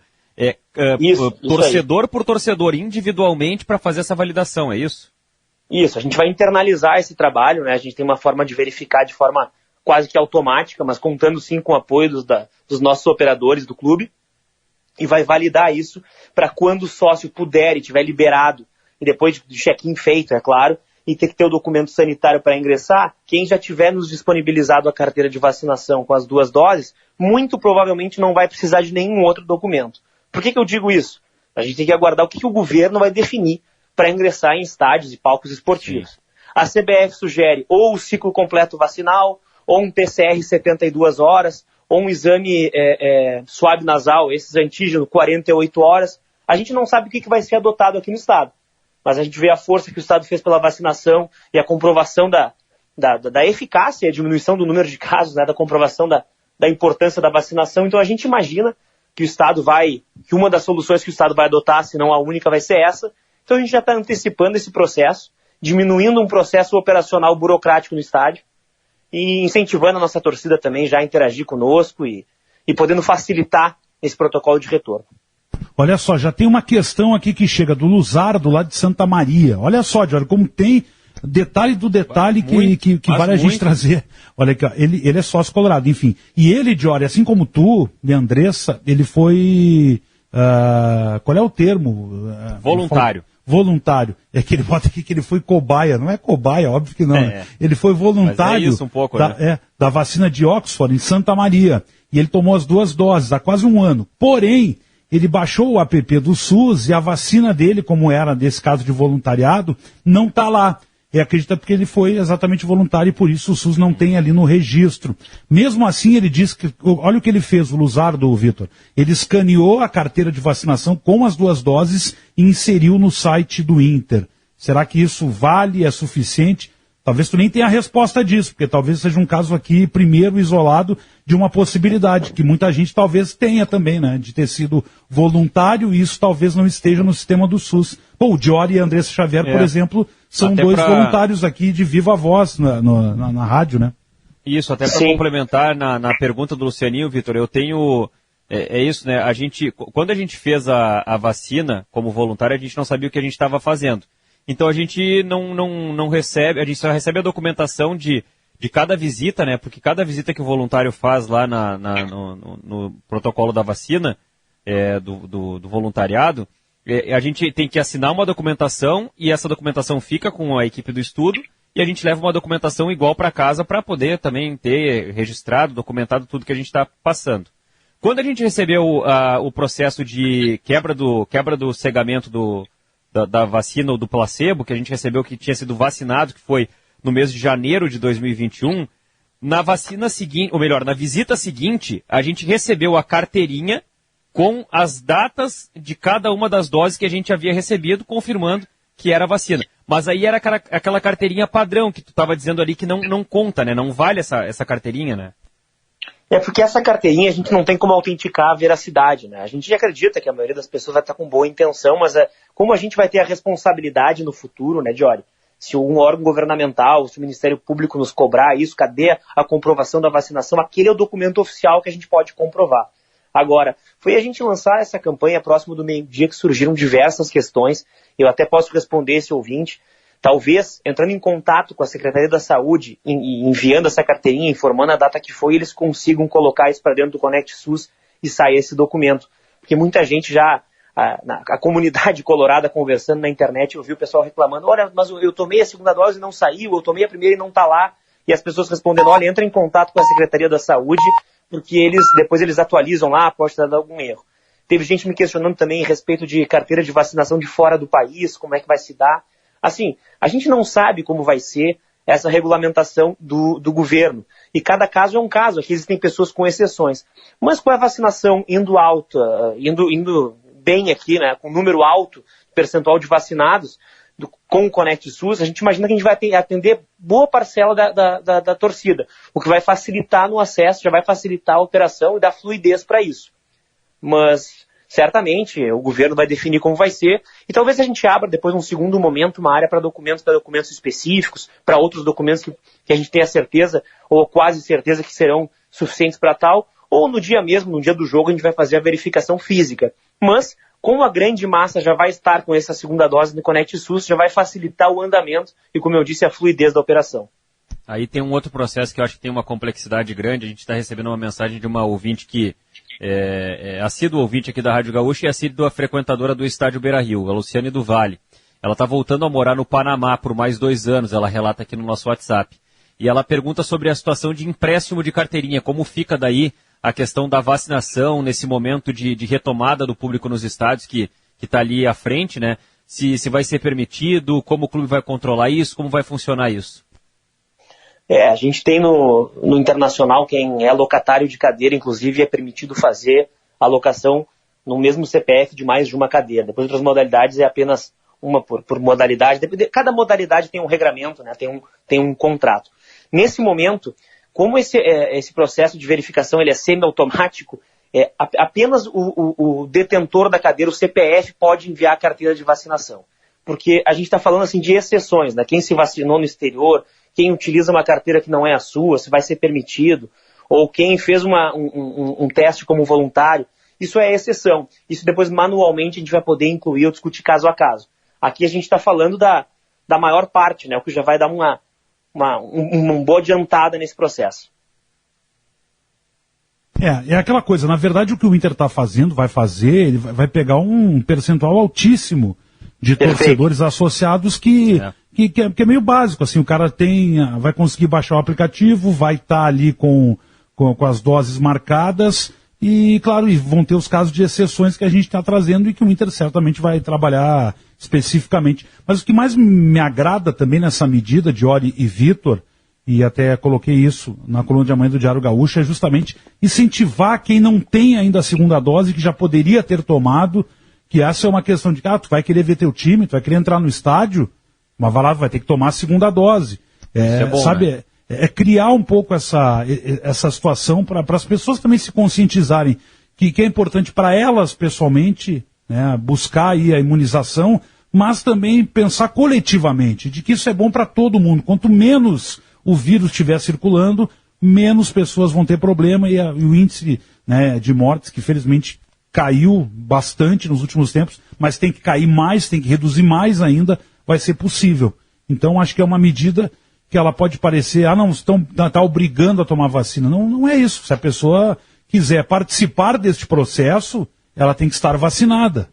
torcedor por torcedor, individualmente, para fazer essa validação, é isso? Isso, a gente vai internalizar esse trabalho, né? A gente tem uma forma de verificar de forma quase que automática, mas contando sim com o apoio dos nossos operadores do clube, e vai validar isso para quando o sócio puder e tiver liberado, e depois de check-in feito, é claro, e ter que ter o documento sanitário para ingressar, quem já tiver nos disponibilizado a carteira de vacinação com as 2 doses, muito provavelmente não vai precisar de nenhum outro documento. Por que eu digo isso? A gente tem que aguardar o que o governo vai definir para ingressar em estádios e palcos esportivos. A CBF sugere ou o ciclo completo vacinal, ou um PCR 72 horas, ou um exame suave nasal, esses antígenos 48 horas. A gente não sabe o que vai ser adotado aqui no Estado. Mas a gente vê a força que o Estado fez pela vacinação e a comprovação da eficácia e a diminuição do número de casos, né, da comprovação da importância da vacinação. Então a gente imagina que o Estado que uma das soluções que o Estado vai adotar, se não a única, vai ser essa. Então a gente já está antecipando esse processo, diminuindo um processo operacional burocrático no estádio e incentivando a nossa torcida também já a interagir conosco e podendo facilitar esse protocolo de retorno. Olha só, já tem uma questão aqui que chega do Luzardo, lá de Santa Maria. Olha só, Diório, como tem detalhe do detalhe que vale a gente trazer. Olha aqui, ó, ele é sócio colorado, enfim. E ele, Diório, assim como tu, de Andressa, ele foi... qual é o termo? Voluntário. Voluntário. É que ele bota aqui que ele foi cobaia. Não é cobaia, óbvio que não. Né? Ele foi voluntário mas é isso um pouco, né? Da vacina de Oxford, em Santa Maria. E ele tomou as 2 doses há quase 1 ano. Porém, ele baixou o app do SUS e a vacina dele, como era nesse caso de voluntariado, não está lá. E acredita porque ele foi exatamente voluntário e por isso o SUS não tem ali no registro. Mesmo assim, ele diz que, olha o que ele fez, o Luzardo, Vitor. Ele escaneou a carteira de vacinação com as 2 doses e inseriu no site do Inter. Será que isso vale, é suficiente? Talvez tu nem tenha a resposta disso, porque talvez seja um caso aqui, primeiro, isolado, de uma possibilidade, que muita gente talvez tenha também, né, de ter sido voluntário e isso talvez não esteja no sistema do SUS. Pô, o Diori e a Andressa Xavier, por exemplo, são até 2 voluntários aqui de viva voz na rádio, né? Isso, até para complementar na pergunta do Lucianinho, Vitor, eu tenho... É isso, né? Quando a gente fez a vacina como voluntário, a gente não sabia o que a gente estava fazendo. Então a gente não recebe, a gente só recebe a documentação de cada visita, né? Porque cada visita que o voluntário faz lá no protocolo da vacina, do voluntariado, a gente tem que assinar uma documentação e essa documentação fica com a equipe do estudo e a gente leva uma documentação igual para casa para poder também ter registrado, documentado tudo que a gente está passando. Quando a gente recebeu o processo de quebra do cegamento da vacina ou do placebo, que a gente recebeu que tinha sido vacinado, que foi no mês de janeiro de 2021, na vacina seguinte, ou melhor, na visita seguinte, a gente recebeu a carteirinha com as datas de cada uma das doses que a gente havia recebido, confirmando que era vacina. Mas aí era aquela carteirinha padrão que tu estava dizendo ali que não conta, né? Não vale essa carteirinha, né? É porque essa carteirinha a gente não tem como autenticar a veracidade, né? A gente acredita que a maioria das pessoas vai estar com boa intenção, mas como a gente vai ter a responsabilidade no futuro, né, Diori? Se um órgão governamental, se o Ministério Público nos cobrar isso, cadê a comprovação da vacinação? Aquele é o documento oficial que a gente pode comprovar. Agora, foi a gente lançar essa campanha próximo do meio-dia que surgiram diversas questões. Eu até posso responder esse ouvinte. Talvez, entrando em contato com a Secretaria da Saúde, enviando essa carteirinha, informando a data que foi, eles consigam colocar isso para dentro do Conect SUS e sair esse documento. Porque muita gente já, a comunidade colorada conversando na internet, eu vi o pessoal reclamando, olha, mas eu tomei a 2ª dose e não saiu, eu tomei a primeira e não está lá. E as pessoas respondendo, olha, entra em contato com a Secretaria da Saúde, porque depois eles atualizam lá, pode ter dado algum erro. Teve gente me questionando também a respeito de carteira de vacinação de fora do país, como é que vai se dar. Assim, a gente não sabe como vai ser essa regulamentação do governo. E cada caso é um caso, aqui existem pessoas com exceções. Mas com a vacinação indo alta, indo bem aqui, né, com um número alto, percentual de vacinados, com o Conect SUS, a gente imagina que a gente vai atender boa parcela da torcida, o que vai facilitar no acesso, já vai facilitar a operação e dar fluidez para isso. Mas certamente o governo vai definir como vai ser, e talvez a gente abra depois num segundo momento uma área para documentos específicos, para outros documentos que a gente tenha certeza, ou quase certeza que serão suficientes para tal, ou no dia mesmo, no dia do jogo, a gente vai fazer a verificação física. Mas, como a grande massa já vai estar com essa 2ª dose no Conect SUS, já vai facilitar o andamento e, como eu disse, a fluidez da operação. Aí tem um outro processo que eu acho que tem uma complexidade grande. A gente está recebendo uma mensagem de uma ouvinte que assíduo ouvinte aqui da Rádio Gaúcha e assídua frequentadora do Estádio Beira-Rio, a Luciane do Vale. Ela está voltando a morar no Panamá por mais 2 anos, ela relata aqui no nosso WhatsApp. E ela pergunta sobre a situação de empréstimo de carteirinha, como fica daí a questão da vacinação nesse momento de retomada do público nos estádios que está ali à frente, né? Se vai ser permitido, como o clube vai controlar isso, como vai funcionar isso? A gente tem no Internacional, quem é locatário de cadeira, inclusive, é permitido fazer a locação no mesmo CPF de mais de uma cadeira. Depois, outras modalidades é apenas uma por modalidade. Cada modalidade tem um regramento, né? Tem um contrato. Nesse momento, como esse processo de verificação ele é semi-automático, apenas o detentor da cadeira, o CPF, pode enviar a carteira de vacinação. Porque a gente está falando assim, de exceções, né? Quem se vacinou no exterior, quem utiliza uma carteira que não é a sua, se vai ser permitido, ou quem fez um teste como voluntário, isso é exceção. Isso depois manualmente a gente vai poder incluir ou discutir caso a caso. Aqui a gente está falando da maior parte, né? O que já vai dar uma boa adiantada nesse processo. É aquela coisa, na verdade o que o Inter está fazendo, ele vai pegar um percentual altíssimo de torcedores associados que é meio básico, assim, o cara vai conseguir baixar o aplicativo, vai estar ali com as doses marcadas e, claro, vão ter os casos de exceções que a gente está trazendo e que o Inter certamente vai trabalhar especificamente. Mas o que mais me agrada também nessa medida de Ori e Vitor, e até coloquei isso na coluna de amanhã do Diário Gaúcho, é justamente incentivar quem não tem ainda a segunda dose, que já poderia ter tomado, que essa é uma questão de, tu vai querer ver teu time, tu vai querer entrar no estádio, mas vai ter que tomar a segunda dose. Isso é bom, sabe, né? É criar um pouco essa situação para as pessoas também se conscientizarem que é importante para elas pessoalmente, né, buscar aí a imunização, mas também pensar coletivamente, de que isso é bom para todo mundo. Quanto menos o vírus estiver circulando, menos pessoas vão ter problema e o índice, né, de mortes, que felizmente caiu bastante nos últimos tempos, mas tem que cair mais, tem que reduzir mais ainda, vai ser possível. Então acho que é uma medida que ela pode parecer, está obrigando a tomar vacina. Não é isso. Se a pessoa quiser participar deste processo, ela tem que estar vacinada,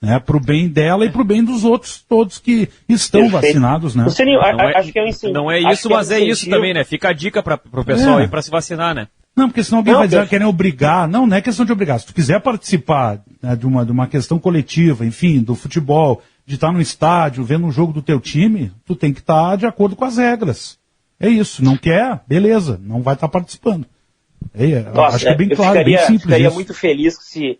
né, para o bem dela e para o bem dos outros todos que estão vacinados, né? Acho que é um incentivo. Não é isso, mas é isso também, né? Fica a dica para o pessoal aí para se vacinar, né? Não, porque senão alguém vai dizer que querem obrigar. Não é questão de obrigar. Se tu quiser participar, né, de uma questão coletiva, enfim, do futebol, de estar no estádio, vendo um jogo do teu time, tu tem que estar de acordo com as regras. É isso. Não quer? Beleza. Não vai estar participando. Nossa, acho que é bem claro, bem simples. Eu ficaria isso. muito feliz se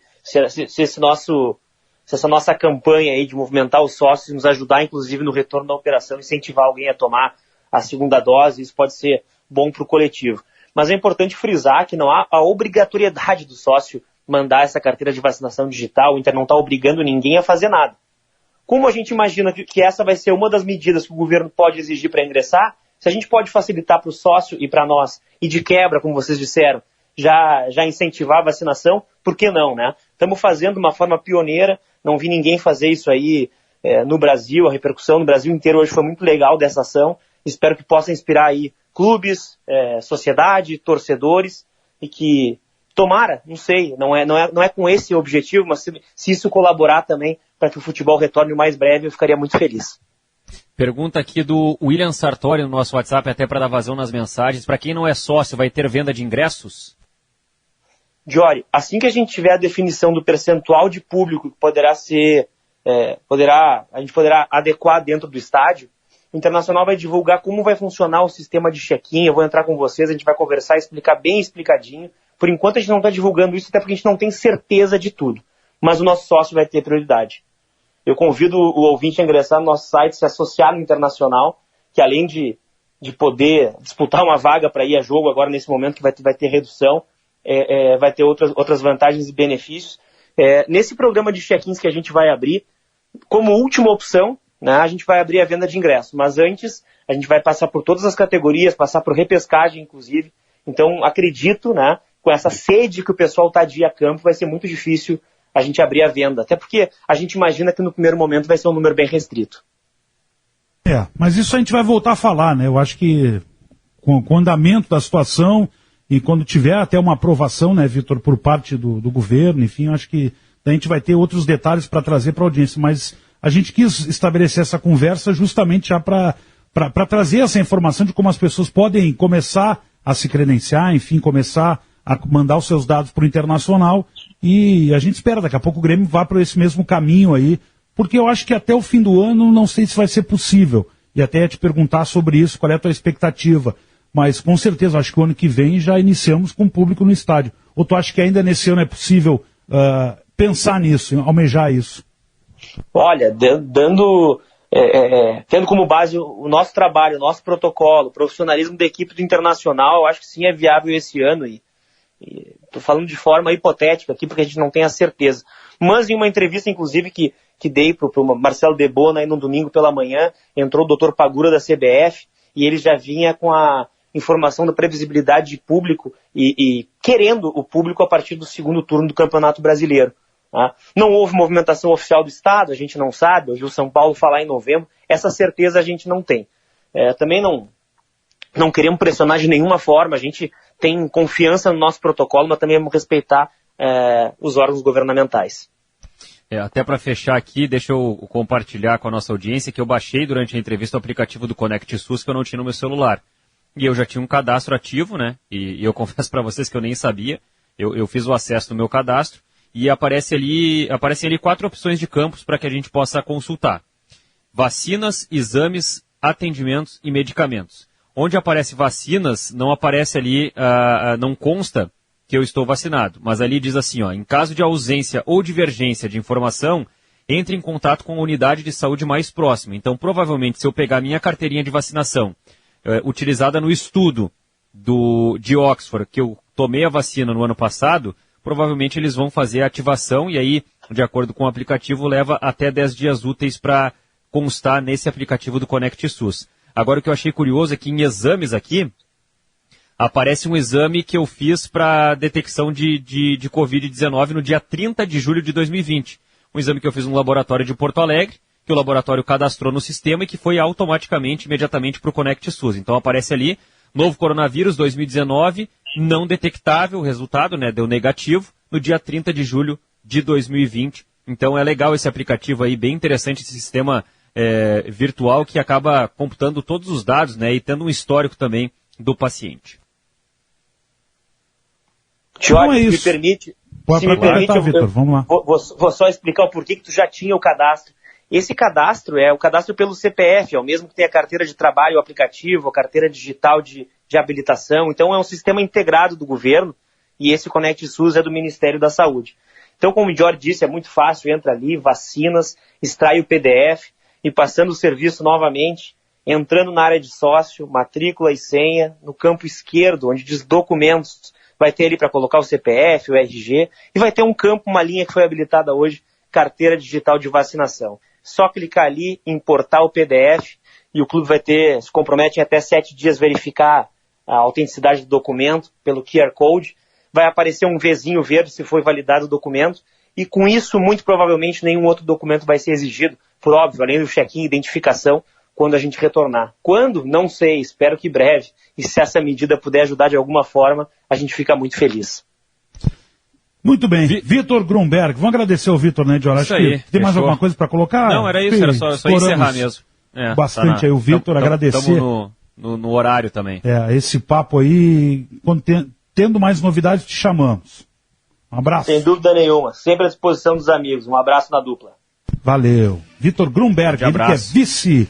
essa nossa campanha aí de movimentar os sócios, nos ajudar, inclusive, no retorno da operação, incentivar alguém a tomar a segunda dose, isso pode ser bom para o coletivo. Mas é importante frisar que não há a obrigatoriedade do sócio mandar essa carteira de vacinação digital. O Inter não está obrigando ninguém a fazer nada. Como a gente imagina que essa vai ser uma das medidas que o governo pode exigir para ingressar, se a gente pode facilitar para o sócio e para nós, e de quebra, como vocês disseram, já incentivar a vacinação, por que não, né? Estamos fazendo de uma forma pioneira, não vi ninguém fazer isso aí no Brasil, a repercussão no Brasil inteiro hoje foi muito legal dessa ação, espero que possa inspirar aí clubes, sociedade, torcedores, e que tomara, não sei, não é com esse objetivo, mas se isso colaborar também para que o futebol retorne o mais breve, eu ficaria muito feliz. Pergunta aqui do William Sartori no nosso WhatsApp, até para dar vazão nas mensagens. Para quem não é sócio, vai ter venda de ingressos? Diori, assim que a gente tiver a definição do percentual de público que a gente poderá adequar dentro do estádio, o Internacional vai divulgar como vai funcionar o sistema de check-in. Eu vou entrar com vocês, a gente vai conversar, explicar bem explicadinho. Por enquanto a gente não está divulgando isso, até porque a gente não tem certeza de tudo. Mas o nosso sócio vai ter prioridade. Eu convido o ouvinte a ingressar no nosso site, se associar no Internacional, que além de poder disputar uma vaga para ir a jogo agora nesse momento, que vai ter redução, vai ter outras vantagens e benefícios. Nesse programa de check-ins que a gente vai abrir, como última opção, né, a gente vai abrir a venda de ingressos. Mas antes, a gente vai passar por todas as categorias, passar por repescagem, inclusive. Então, acredito, né, com essa sede que o pessoal está de ir a campo, vai ser muito difícil a gente abrir a venda. Até porque a gente imagina que no primeiro momento vai ser um número bem restrito. Mas isso a gente vai voltar a falar, né? Eu acho que com o andamento da situação e quando tiver até uma aprovação, né, Vitor, por parte do governo, enfim, acho que a gente vai ter outros detalhes para trazer para a audiência. Mas a gente quis estabelecer essa conversa justamente já para trazer essa informação de como as pessoas podem começar a se credenciar, enfim, começar a mandar os seus dados para o Internacional, e a gente espera, daqui a pouco o Grêmio vá para esse mesmo caminho aí, porque eu acho que até o fim do ano não sei se vai ser possível, e até ia te perguntar sobre isso, qual é a tua expectativa, mas com certeza, acho que o ano que vem já iniciamos com o público no estádio. Ou tu acha que ainda nesse ano é possível pensar nisso, almejar isso? Olha, tendo como base o nosso trabalho, o nosso protocolo, o profissionalismo da equipe do Internacional, eu acho que sim, é viável esse ano. E estou falando de forma hipotética aqui, porque a gente não tem a certeza. Mas em uma entrevista, inclusive, que dei para o Marcelo Debona aí no domingo pela manhã, entrou o Dr. Pagura da CBF, e ele já vinha com a informação da previsibilidade de público e querendo o público a partir do segundo turno do Campeonato Brasileiro. Tá? Não houve movimentação oficial do Estado, a gente não sabe, hoje o São Paulo falar em novembro, essa certeza a gente não tem. Também não queremos pressionar de nenhuma forma, a gente tem confiança no nosso protocolo, mas também vamos respeitar os órgãos governamentais. Até para fechar aqui, deixa eu compartilhar com a nossa audiência que eu baixei durante a entrevista o aplicativo do Conect SUS que eu não tinha no meu celular. E eu já tinha um cadastro ativo, né? E eu confesso para vocês que eu nem sabia. Eu fiz o acesso no meu cadastro e aparecem ali 4 opções de campos para que a gente possa consultar. Vacinas, exames, atendimentos e medicamentos. Onde aparece vacinas, não aparece ali, não consta que eu estou vacinado. Mas ali diz assim, em caso de ausência ou divergência de informação, entre em contato com a unidade de saúde mais próxima. Então, provavelmente, se eu pegar minha carteirinha de vacinação, utilizada no estudo de Oxford, que eu tomei a vacina no ano passado, provavelmente eles vão fazer a ativação e aí, de acordo com o aplicativo, leva até 10 dias úteis para constar nesse aplicativo do Conect SUS. Agora, o que eu achei curioso é que em exames aqui, aparece um exame que eu fiz para detecção de Covid-19 no dia 30 de julho de 2020. Um exame que eu fiz no laboratório de Porto Alegre, que o laboratório cadastrou no sistema e que foi automaticamente, imediatamente para o Conect SUS. Então aparece ali, novo coronavírus 2019, não detectável, o resultado, né, deu negativo, no dia 30 de julho de 2020. Então é legal esse aplicativo aí, bem interessante esse sistema virtual que acaba computando todos os dados, né, e tendo um histórico também do paciente. Jorge, se me permite, Vitor, vamos lá. Vou só explicar o porquê que tu já tinha o cadastro. Esse cadastro é o cadastro pelo CPF, é o mesmo que tem a carteira de trabalho, o aplicativo, a carteira digital de habilitação. Então é um sistema integrado do governo e esse Conect SUS é do Ministério da Saúde. Então, como o Jorge disse, é muito fácil, entra ali, vacinas, extrai o PDF e passando o serviço novamente, entrando na área de sócio, matrícula e senha, no campo esquerdo, onde diz documentos, vai ter ali para colocar o CPF, o RG, e vai ter um campo, uma linha que foi habilitada hoje, carteira digital de vacinação. Só clicar ali, importar o PDF, e o clube se compromete em até 7 dias verificar a autenticidade do documento pelo QR Code. Vai aparecer um Vzinho verde se foi validado o documento, e com isso, muito provavelmente, nenhum outro documento vai ser exigido, por óbvio, além do check-in e identificação, quando a gente retornar. Quando? Não sei, espero que breve. E se essa medida puder ajudar de alguma forma, a gente fica muito feliz. Muito bem. Vitor Grunberg, vamos agradecer ao Vitor, né, Diogo? Acho que tem mais alguma coisa para colocar? Não, era isso, era só encerrar mesmo. Bastante aí o Vitor, agradecer. Estamos no horário também. Esse papo aí, tendo mais novidades, te chamamos. Um abraço. Sem dúvida nenhuma, sempre à disposição dos amigos. Um abraço na dupla. Valeu. Vitor Grunberg, ele que é vice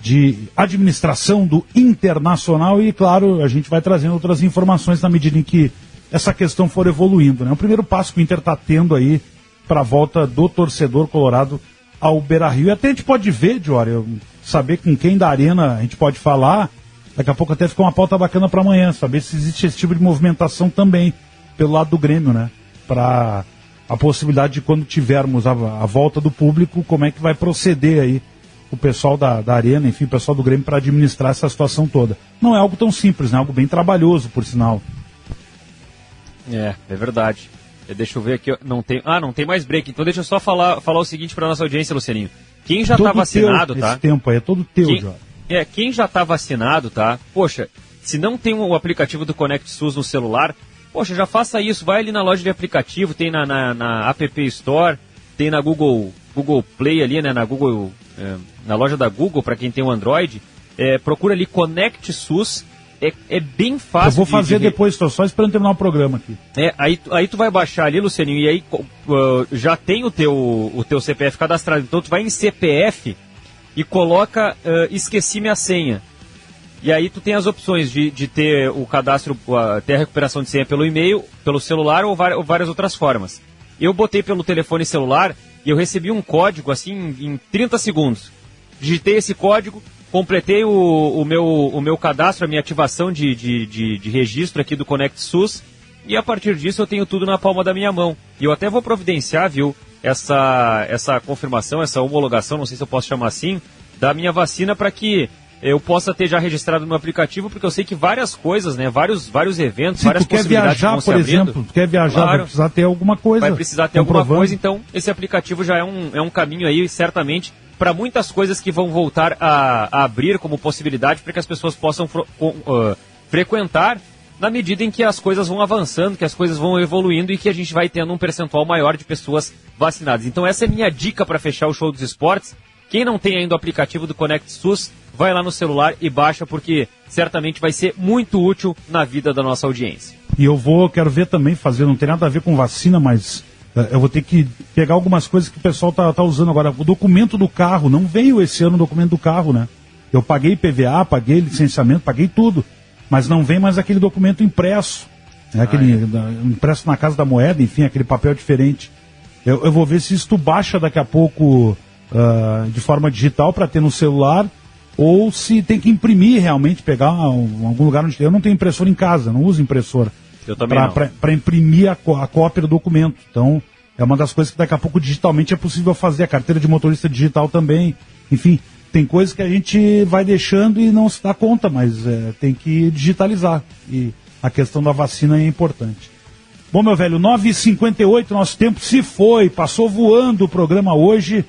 de administração do Internacional e, claro, a gente vai trazendo outras informações na medida em que essa questão for evoluindo, né? O primeiro passo que o Inter está tendo aí para a volta do torcedor colorado ao Beira-Rio. E até a gente pode ver, Diório, saber com quem da Arena a gente pode falar. Daqui a pouco até fica uma pauta bacana para amanhã, saber se existe esse tipo de movimentação também pelo lado do Grêmio, né? Para a possibilidade de quando tivermos a volta do público, como é que vai proceder aí o pessoal da Arena, enfim, o pessoal do Grêmio para administrar essa situação toda. Não é algo tão simples, né? Algo bem trabalhoso, por sinal. É verdade. Deixa eu ver aqui, não tem mais break, então deixa eu só falar o seguinte para nossa audiência, Lucianinho. Quem já está vacinado, tá? Esse tempo aí é todo teu, Jorge. Quem já está vacinado, tá? Poxa, se não tem o aplicativo do Conect SUS no celular, poxa, já faça isso, vai ali na loja de aplicativo, tem na App Store, tem na Google Play ali, né, na loja da Google, para quem tem o Android, procura ali Connect SUS, é bem fácil. Eu vou fazer depois, estou só esperando terminar o programa aqui. Aí tu vai baixar ali, Lucianinho, e aí já tem o teu CPF cadastrado, então tu vai em CPF e coloca esqueci minha senha. E aí tu tem as opções de ter o cadastro, ter a recuperação de senha pelo e-mail, pelo celular ou várias outras formas. Eu botei pelo telefone celular e eu recebi um código assim em 30 segundos. Digitei esse código, completei o meu cadastro, a minha ativação de registro aqui do Connect SUS, e a partir disso eu tenho tudo na palma da minha mão. E eu até vou providenciar, viu, essa confirmação, essa homologação, não sei se eu posso chamar assim, da minha vacina, para que eu possa ter já registrado no aplicativo, porque eu sei que várias coisas, né, vários eventos, várias possibilidades vão se abrindo. Por exemplo, tu quer viajar, vai precisar ter alguma coisa. Vai precisar ter alguma coisa, então esse aplicativo já é um caminho aí, certamente, para muitas coisas que vão voltar a abrir como possibilidade para que as pessoas possam frequentar na medida em que as coisas vão avançando, que as coisas vão evoluindo e que a gente vai tendo um percentual maior de pessoas vacinadas. Então essa é a minha dica para fechar o Show dos Esportes. Quem não tem ainda o aplicativo do Connect SUS, vai lá no celular e baixa, porque certamente vai ser muito útil na vida da nossa audiência. E quero ver também não tem nada a ver com vacina, mas eu vou ter que pegar algumas coisas que o pessoal tá usando agora. O documento do carro, não veio esse ano o documento do carro, né? Eu paguei PVA, paguei licenciamento, paguei tudo, mas não vem mais aquele documento impresso, né? Impresso na Casa da Moeda, enfim, aquele papel diferente. Eu vou ver se isso tu baixa daqui a pouco de forma digital para ter no celular, ou se tem que imprimir realmente, pegar algum lugar onde... Eu não tenho impressora em casa, não uso impressora. Eu também para imprimir a cópia do documento. Então, é uma das coisas que daqui a pouco digitalmente é possível fazer. A carteira de motorista digital também. Enfim, tem coisas que a gente vai deixando e não se dá conta, mas tem que digitalizar. E a questão da vacina é importante. Bom, meu velho, 9h58, nosso tempo se foi. Passou voando o programa hoje.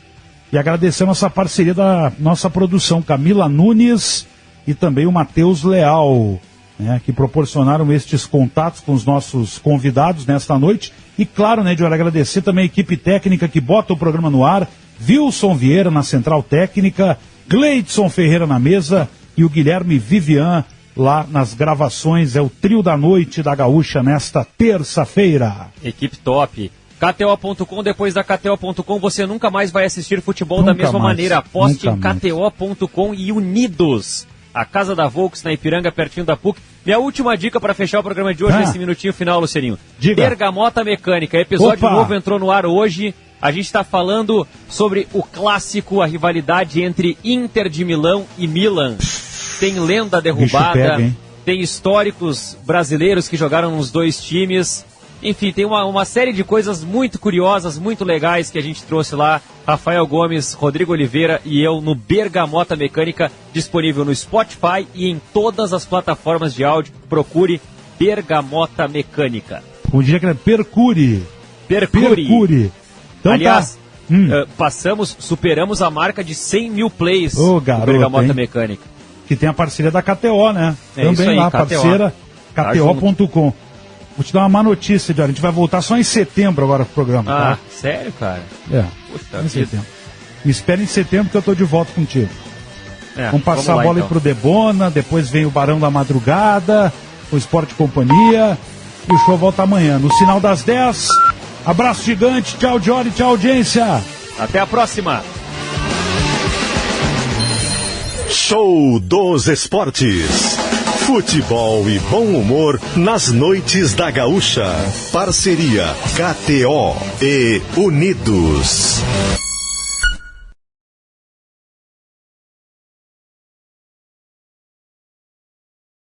E agradecer a nossa parceria da nossa produção, Camila Nunes e também o Matheus Leal, né, que proporcionaram estes contatos com os nossos convidados nesta noite. E claro, né, de agradecer também a equipe técnica que bota o programa no ar, Wilson Vieira na Central Técnica, Gleidson Ferreira na mesa e o Guilherme Vivian lá nas gravações. É o trio da noite da Gaúcha nesta terça-feira. Equipe top. KTO.com, depois da KTO.com você nunca mais vai assistir futebol da mesma maneira. Aposte em KTO.com e Unidos, a casa da Volks na Ipiranga, pertinho da PUC. Minha última dica para fechar o programa de hoje, nesse minutinho final, Lucianinho. Diga. Bergamota Mecânica, episódio novo entrou no ar hoje. A gente está falando sobre o clássico, a rivalidade entre Inter de Milão e Milan. Tem lenda derrubada, tem históricos brasileiros que jogaram nos dois times. Enfim, tem uma série de coisas muito curiosas, muito legais que a gente trouxe lá. Rafael Gomes, Rodrigo Oliveira e eu no Bergamota Mecânica, disponível no Spotify e em todas as plataformas de áudio. Procure Bergamota Mecânica. Como diria que era Percure. Então, aliás, superamos a marca de 100 mil plays do Bergamota Mecânica. Que tem a parceria da KTO, né? Também aí, lá, parceira KTO.com. Vou te dar uma má notícia, Diário. A gente vai voltar só em setembro agora pro programa, tá? Sério, cara? Em setembro. Me espera em setembro que eu tô de volta contigo. Vamos passar a bola aí pro Debona, depois vem o Barão da Madrugada, o Esporte Companhia, e o show volta amanhã. No sinal das 10, abraço gigante, tchau, Jory, tchau, audiência. Até a próxima. Show dos Esportes. Futebol e bom humor nas noites da Gaúcha. Parceria KTO e Unidos.